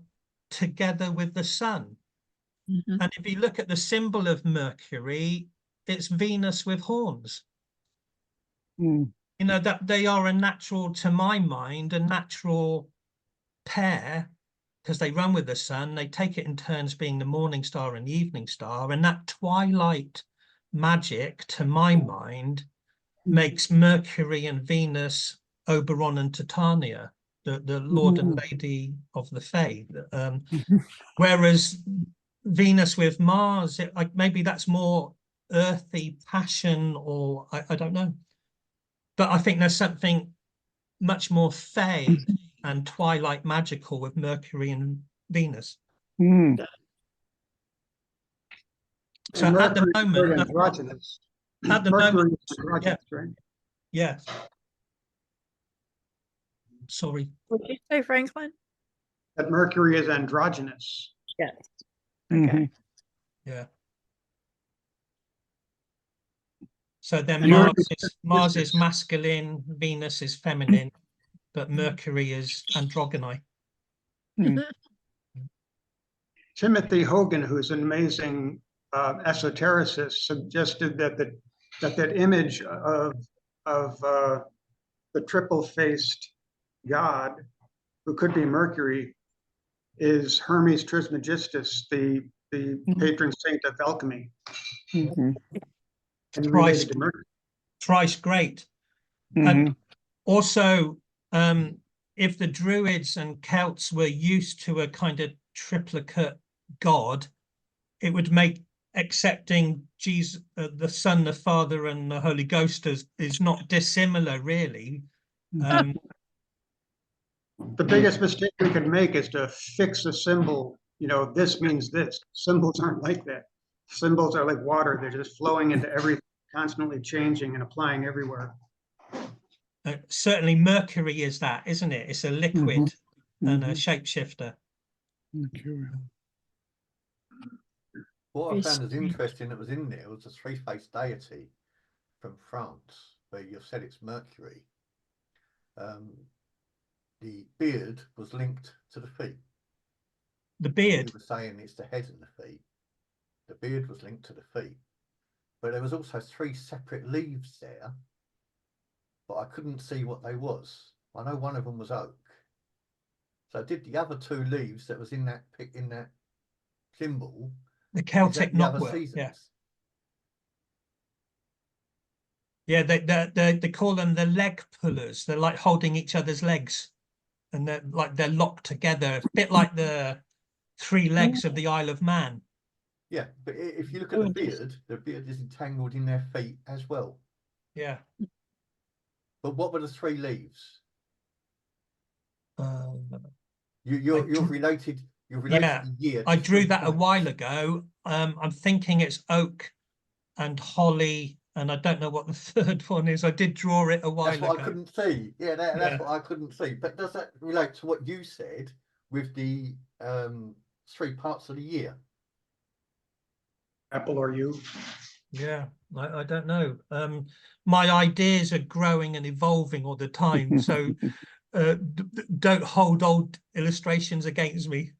together with the sun. And if you look at the symbol of Mercury, it's Venus with horns. You know, that they are a natural, to my mind, a natural pair, because they run with the sun. They take it in turns being the morning star and the evening star. And that twilight magic, to my mind, makes Mercury and Venus Oberon and Titania, the Lord and Lady of the Fae. Whereas Venus with Mars, like maybe that's more earthy passion, or I don't know. But I think there's something much more fae and twilight magical with Mercury and Venus. So And at the Mercury moment, is androgynous. at the Mercury moment, is androgynous, right? yes. Sorry. What did you say, Franklin? That Mercury is androgynous. Yes. Okay. Yeah. So then And Mars is masculine, Venus is feminine, but Mercury is androgyny. Timothy Hogan, who's an amazing esotericist, suggested that that image of the triple-faced god, who could be Mercury, is Hermes Trismegistus, the patron saint of alchemy, and related to Mercury. Thrice great. And also, if the Druids and Celts were used to a kind of triplicate god, it would make accepting Jesus, the Son, the Father, and the Holy Ghost is not dissimilar, really. The biggest mistake we could make is to fix a symbol. You know, this means this. Symbols aren't like that. Symbols are like water. They're just flowing into everything, constantly changing and applying everywhere. Certainly Mercury is that, isn't it? It's a liquid and a shapeshifter. What I found as interesting that was in there was a three-faced deity from France, where you've said it's Mercury. The beard was linked to the feet. The beard? You were saying it's the head and the feet. The beard was linked to the feet. But there was also three separate leaves there, but I couldn't see what they was. I know one of them was oak. So did the other two leaves that was in that symbol, the Celtic knotwork, yeah, they call them the leg pullers. They're like holding each other's legs, and they're locked together, a bit like the three legs of the Isle of Man. Yeah, but if you look Oh, at the beard is entangled in their feet as well. Yeah. But what were the 3 leaves? Um, You're drew- related. You're yeah, related the year. I to drew 3 that a points. while ago. I'm thinking it's oak and holly, and I don't know what the third one is. I did draw it a while That's what ago. I couldn't see. Yeah, that's Yeah. what I couldn't see. But does that relate to what you said with the 3 parts of the year? Apple or you? Yeah, I don't know. My ideas are growing and evolving all the time, so don't hold old illustrations against me.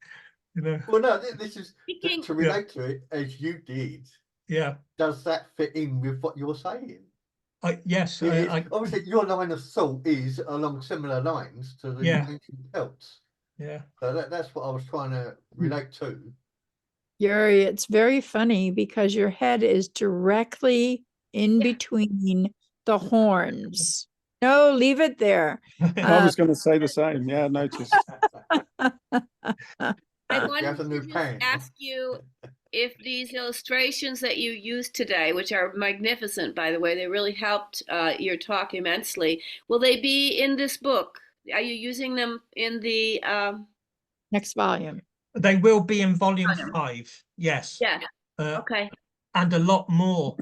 You know. Well, no, this is Speaking, to Yeah. relate to it as you did. Yeah. Does that fit in with what you're saying? Yes. Obviously, your line of thought is along similar lines to the Yeah. ancient Celts. Yeah. So that's what I was trying to relate to. Yuri, it's very funny because your head is directly in between the horns. No, leave it there. I was going to say the same. Yeah, I noticed. I You wanted have a to new just pen. ask you if these illustrations that you used today, which are magnificent, by the way, they really helped your talk immensely. Will they be in this book? Are you using them in the? Next volume. They will be in volume 5. Yes. Yeah. Uh, Okay. and a lot more.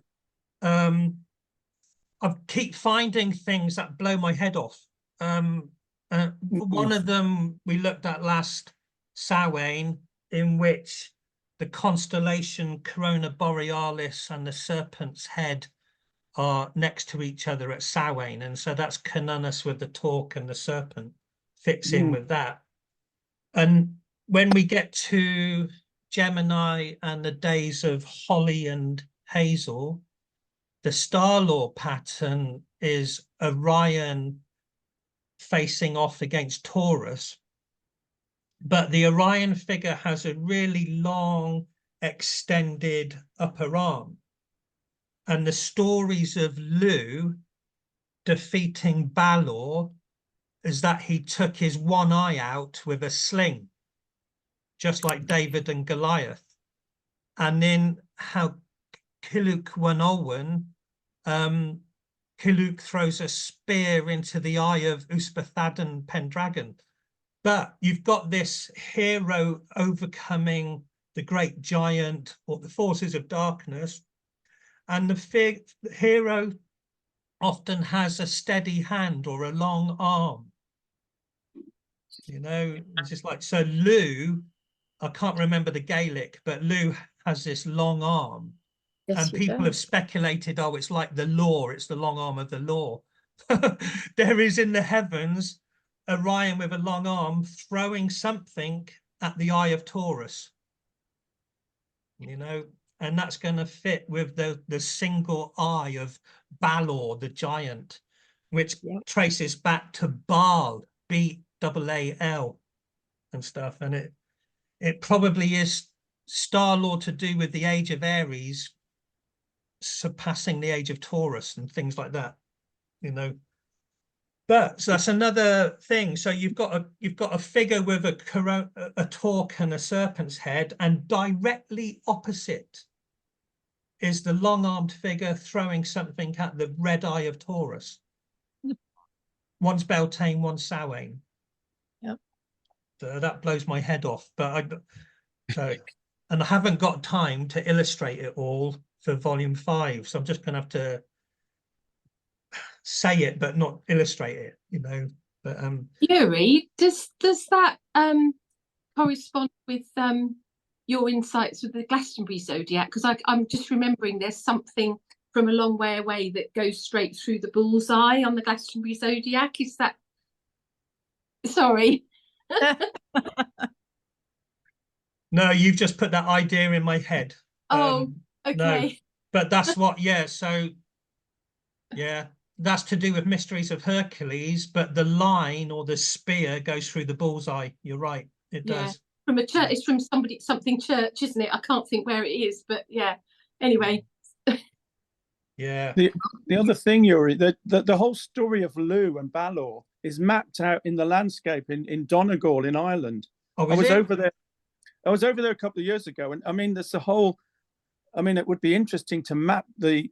I keep finding things that blow my head off. One of them we looked at last Samhain, in which the constellation Corona Borealis and the serpent's head are next to each other at Samhain, and so that's Canunus with the torque, and the serpent fits in with that. And when we get to Gemini and the days of Holly and Hazel, the star law pattern is Orion facing off against Taurus, but the Orion figure has a really long, extended upper arm. And the stories of Lugh defeating Balor is that he took his one eye out with a sling, just like David and Goliath. And then how Kiluk Wanolwen, Kiluk throws a spear into the eye of Uspathadan Pendragon. But you've got this hero overcoming the great giant or the forces of darkness, and the hero often has a steady hand or a long arm. You know, it's just like, so Lugh, I can't remember the Gaelic, but Lugh has this long arm. Yes, And he people have does. speculated, oh, it's like the law, it's the long arm of the law. There is in the heavens Orion with a long arm throwing something at the eye of Taurus. You know, and that's going to fit with the single eye of Balor, the giant, which traces back to Baal, Baal, and stuff. And it probably is star law to do with the age of Aries surpassing the age of Taurus and things like that, you know. But so that's another thing. So you've got a figure with a torque and a serpent's head, and directly opposite is the long-armed figure throwing something at the red eye of Taurus. One's Beltane, one's Samhain. Yep. So that blows my head off. But and I haven't got time to illustrate it all for volume 5, so I'm just going to have to say it but not illustrate it, you know. But Yuri, does that correspond with your insights with the Glastonbury Zodiac? Because I'm just remembering there's something from a long way away that goes straight through the bullseye on the Glastonbury Zodiac. Is that? Sorry. no, you've just put that idea in my head. Oh, okay. No, but that's what, yeah, so yeah, that's to do with Mysteries of Hercules, but the line or the spear goes through the bullseye. You're right, it does. From a church, it's from something church, isn't it? I can't think where it is, but yeah. Anyway. Yeah. The other thing, Yuri, the whole story of Lugh and Balor is mapped out in the landscape in Donegal in Ireland. Oh, I was over there a couple of years ago, and I mean, there's a whole I mean, it would be interesting to map the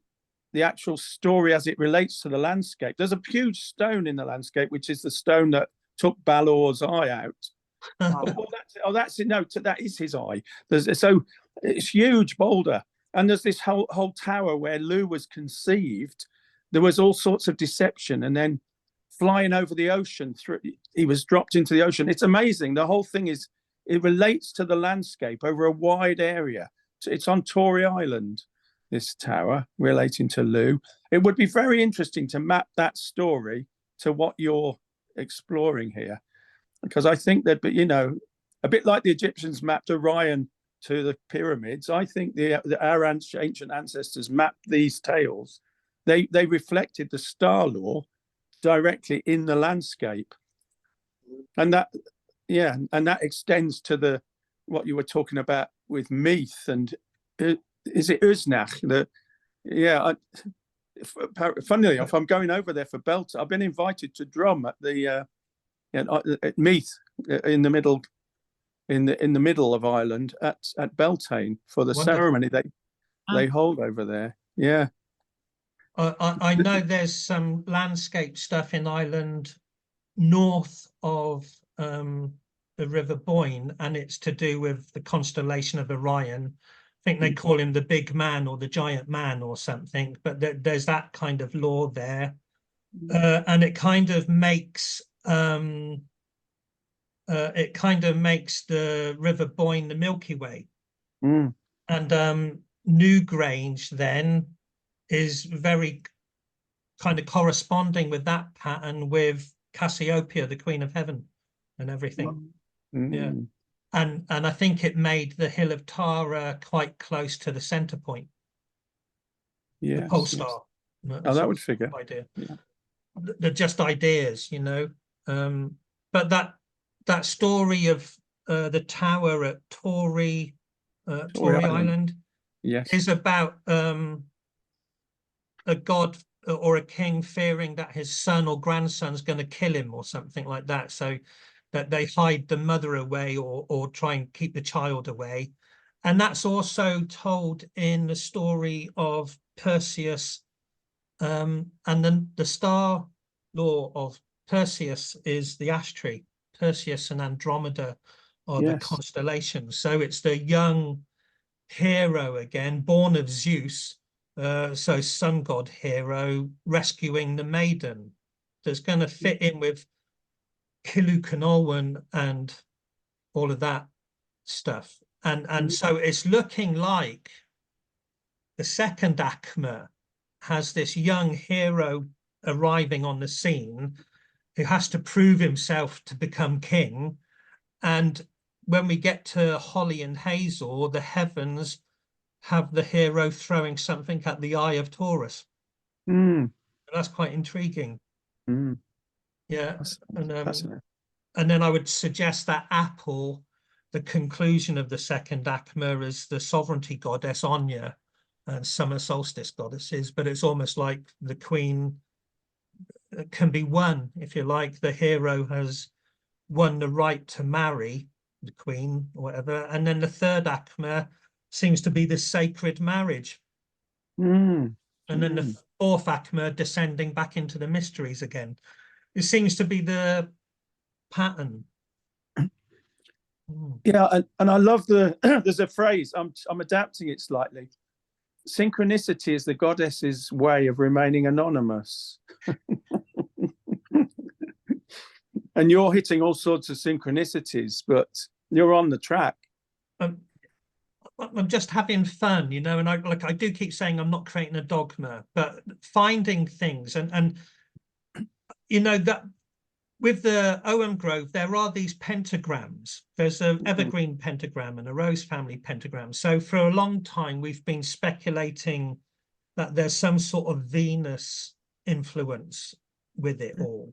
actual story as it relates to the landscape. There's a huge stone in the landscape, which is the stone that took Balor's eye out. That's it. No, that is his eye. So it's huge boulder, and there's this whole tower where Lugh was conceived. There was all sorts of deception, and then flying over the ocean he was dropped into the ocean. It's amazing. The whole thing it relates to the landscape over a wide area. It's on Tory Island, this tower relating to Lugh. It would be very interesting to map that story to what you're exploring here, because I think that, a bit like the Egyptians mapped Orion to the pyramids, I think our ancient ancestors mapped these tales. They reflected the star law directly in the landscape, and that extends to what you were talking about with myth. And is it Uznach? Funnily enough, I'm going over there for Belt. I've been invited to drum at the at Meath in the middle of Ireland at Beltane for the Wonderful. ceremony they hold over there. Yeah. I know there's some landscape stuff in Ireland north of the River Boyne, and it's to do with the constellation of Orion. I think they call him the big man or the giant man or something, but there's that kind of lore there. And it kind of makes the River Boyne the Milky Way. And Newgrange then is very kind of corresponding with that pattern with Cassiopeia, the Queen of Heaven, and everything. Yeah. And I think it made the Hill of Tara quite close to the center point. Yeah. The pole star. That would figure. Idea. Yeah. They're just ideas, but that story of the tower at Tory Island, yes, is about a god or a king fearing that his son or grandson's going to kill him or something like that, so that they hide the mother away or try and keep the child away. And that's also told in the story of Perseus, and then the star law of Perseus is the ash tree. Perseus and Andromeda are the constellations. So it's the young hero again, born of Zeus, so sun god hero, rescuing the maiden. That's going to fit in with Killucanolwen and all of that stuff. And so it's looking like the second Ogma has this young hero arriving on the scene who has to prove himself to become king. And when we get to Holly and Hazel, the heavens have the hero throwing something at the eye of Taurus. That's quite intriguing. Yeah. And then I would suggest that Apple, the conclusion of the second Ogma, is the sovereignty goddess Anya and summer solstice goddesses, but it's almost like the queen can be won, if you like. The hero has won the right to marry the queen or whatever, and then the third Ogma seems to be the sacred marriage. And then the fourth Ogma descending back into the mysteries again. It seems to be the pattern. Yeah, and I love there's a phrase, I'm adapting it slightly. Synchronicity is the goddess's way of remaining anonymous. And you're hitting all sorts of synchronicities, but you're on the track. I'm just having fun, and I do keep saying I'm not creating a dogma, but finding things and that with the Ogham Grove, there are these pentagrams. There's an evergreen pentagram and a rose family pentagram. So for a long time, we've been speculating that there's some sort of Venus influence with it all.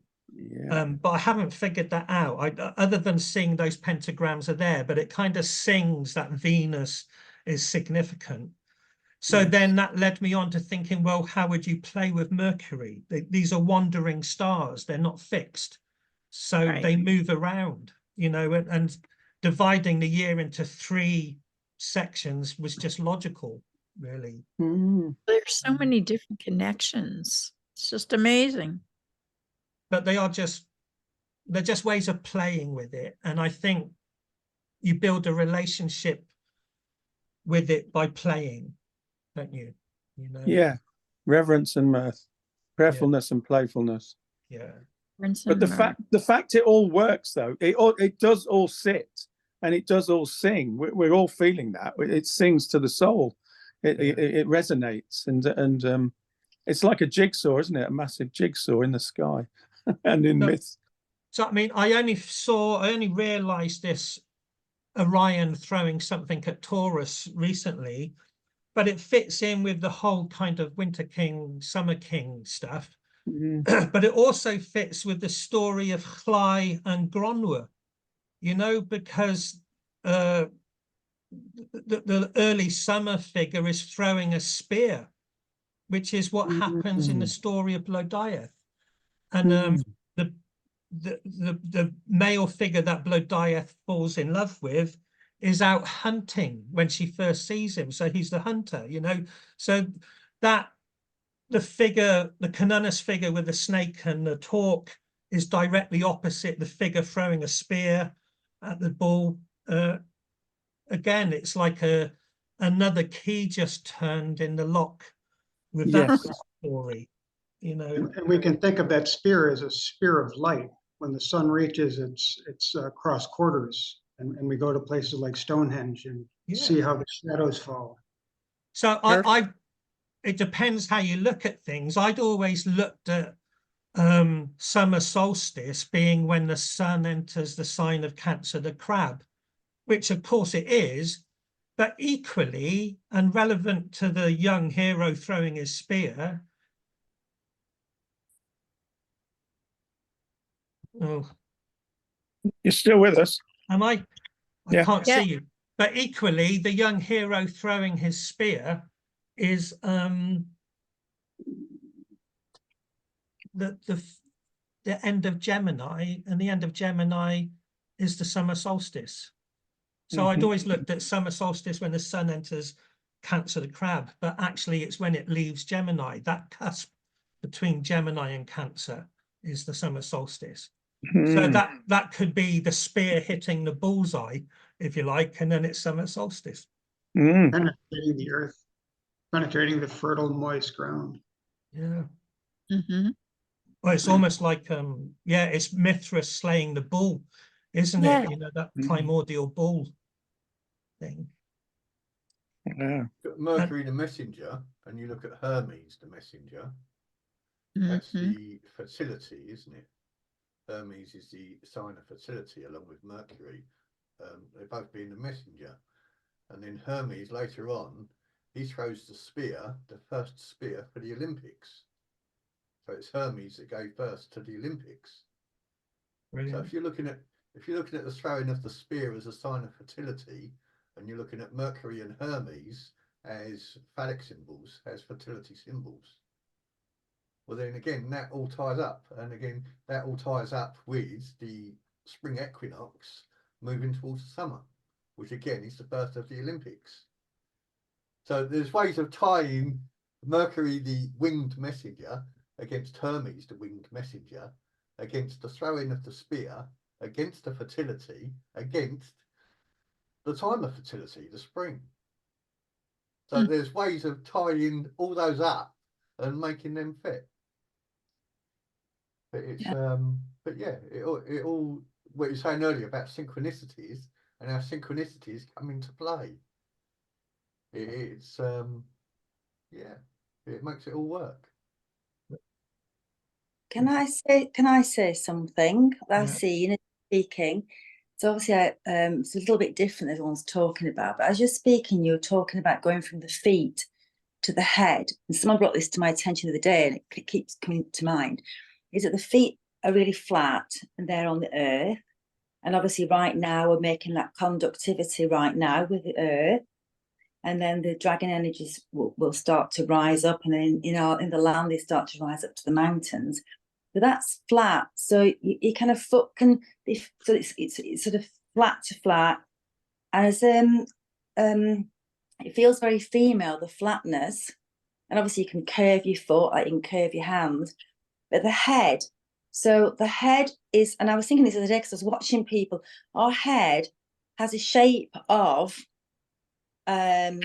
But I haven't figured that out, other than seeing those pentagrams are there, but it kind of sings that Venus is significant. So then that led me on to thinking, well, how would you play with Mercury? These are wandering stars. They're not fixed. So they move around, and dividing the year into 3 sections was just logical. really. There's so many different connections. It's just amazing. But they're just ways of playing with it. And I think you build a relationship with it by playing, don't you? You know? Yeah, reverence and mirth, prayerfulness and playfulness. Yeah. But the fact it all works, though, it does all sit and it does all sing. We're all feeling that. It sings to the soul. It resonates, and it's like a jigsaw, isn't it? A massive jigsaw in the sky and in myth. So I mean, I only realized this Orion throwing something at Taurus recently, but it fits in with the whole kind of Winter King, Summer King stuff. But it also fits with the story of Lugh and Gronwa, you know, because the early summer figure is throwing a spear, which is what happens in the story of Blodeuwedd. And the male figure that Blodeuwedd falls in love with is out hunting when she first sees him. So he's the hunter, you know. So that the Canonus figure with the snake and the torque is directly opposite the figure throwing a spear at the bull. Again, it's like another key just turned in the lock with that story, you know. And we can think of that spear as a spear of light. When the sun reaches its cross quarters, and we go to places like Stonehenge and see how the shadows fall. So it depends how you look at things. I'd always looked at summer solstice being when the sun enters the sign of Cancer, the crab, which of course it is, but equally and relevant to the young hero throwing his spear. Oh, you're still with us? Am I? I can't see you. But equally, the young hero throwing his spear is the end of Gemini, and the end of Gemini is the summer solstice. So I'd always looked at summer solstice when the sun enters Cancer, the crab, but actually it's when it leaves Gemini. That cusp between Gemini and Cancer is the summer solstice. So that could be the spear hitting the bullseye, if you like, and then it's summer solstice. Penetrating the earth, penetrating the fertile, moist ground. Yeah. Well, it's almost like it's Mithras slaying the bull, isn't it? You know, that primordial bull thing. Mercury the messenger, and you look at Hermes the messenger. That's the fertility, isn't it? Hermes is the sign of fertility along with Mercury. They both being the messenger. And then Hermes later on, he throws the spear, the first spear for the Olympics. So it's Hermes that gave birth to the Olympics. Brilliant. So if you're looking at the throwing of the spear as a sign of fertility, and you're looking at Mercury and Hermes as phallic symbols, as fertility symbols, well then again that all ties up, and again that all ties up with the spring equinox moving towards the summer, which again is the birth of the Olympics. So there's ways of tying Mercury, the winged messenger, against Hermes, the winged messenger, against the throwing of the spear, against the fertility, against the time of fertility, the spring. So there's ways of tying all those up and making them fit. But it's it all what you were saying earlier about synchronicities and how synchronicities come into play. It makes it all work. Can I say something? I've seen speaking. So obviously, it's a little bit different as everyone's talking about. But as you're speaking, you're talking about going from the feet to the head. And someone brought this to my attention the other day, and it keeps coming to mind. Is that the feet are really flat and they're on the earth. And obviously, right now we're making that conductivity right now with the earth. And then the dragon energies will start to rise up, and then in the land they start to rise up to the mountains. But that's flat, so you kind of foot can be, so it's sort of flat to flat. And as it feels very female, the flatness. And obviously you can curve your foot, like you can curve your hand. But the head, so the head is, and I was thinking this the other day because I was watching people, our head has a shape of a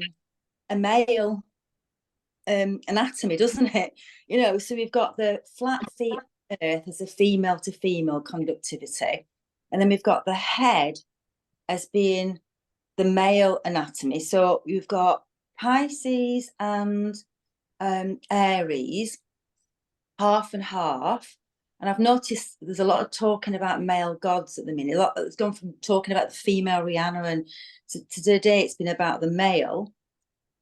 male anatomy, doesn't it? You know, so we've got the flat feet on Earth as a female to female conductivity. And then we've got the head as being the male anatomy. So you've got Pisces and Aries, half and half. And I've noticed there's a lot of talking about male gods at the minute. A lot, it's gone from talking about the female Rihanna, and to today it's been about the male.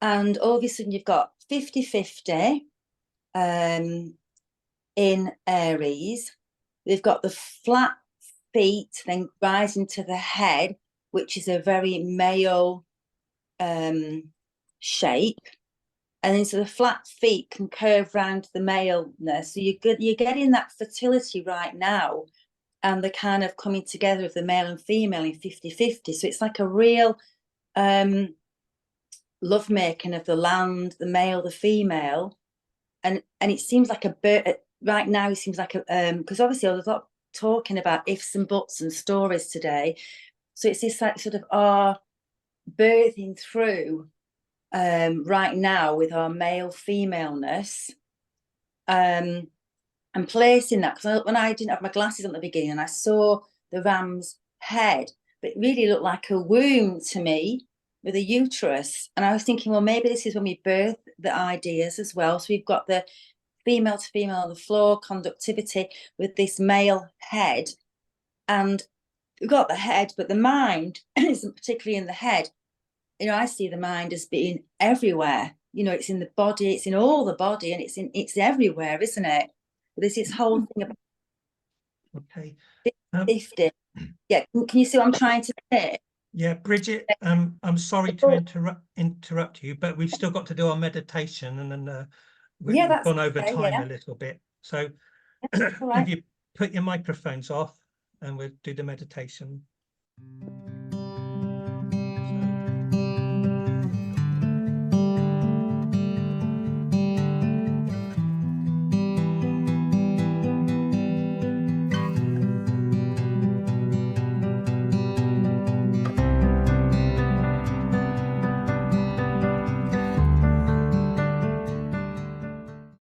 And all of a sudden you've got 50-50 in Aries. They've got the flat feet then rising to the head, which is a very male shape. And then so the flat feet can curve round the maleness. So you're getting that fertility right now, and the kind of coming together of the male and female in 50-50. So it's like a real lovemaking of the land, the male, the female. And it seems like a bird right now. It seems like a because obviously there's a lot of talking about ifs and buts and stories today. So it's this like sort of our birthing through right now with our male femaleness, and placing that, because when I didn't have my glasses on at the beginning and I saw the ram's head, but it really looked like a womb to me with a uterus. And I was thinking, well, maybe this is when we birth the ideas as well. So we've got the female to female on the floor, conductivity with this male head, and we've got the head, but the mind isn't particularly in the head. You know, I see the mind as being everywhere. You know, it's in the body, it's in all the body, and it's everywhere, isn't it? But there's this whole thing about Okay. 50. Yeah, can you see what I'm trying to say? Yeah, Bridget, I'm sorry to interrupt you, but we've still got to do our meditation, and then we've gone over time a little bit. So Right. have you put your microphones off, and we'll do the meditation.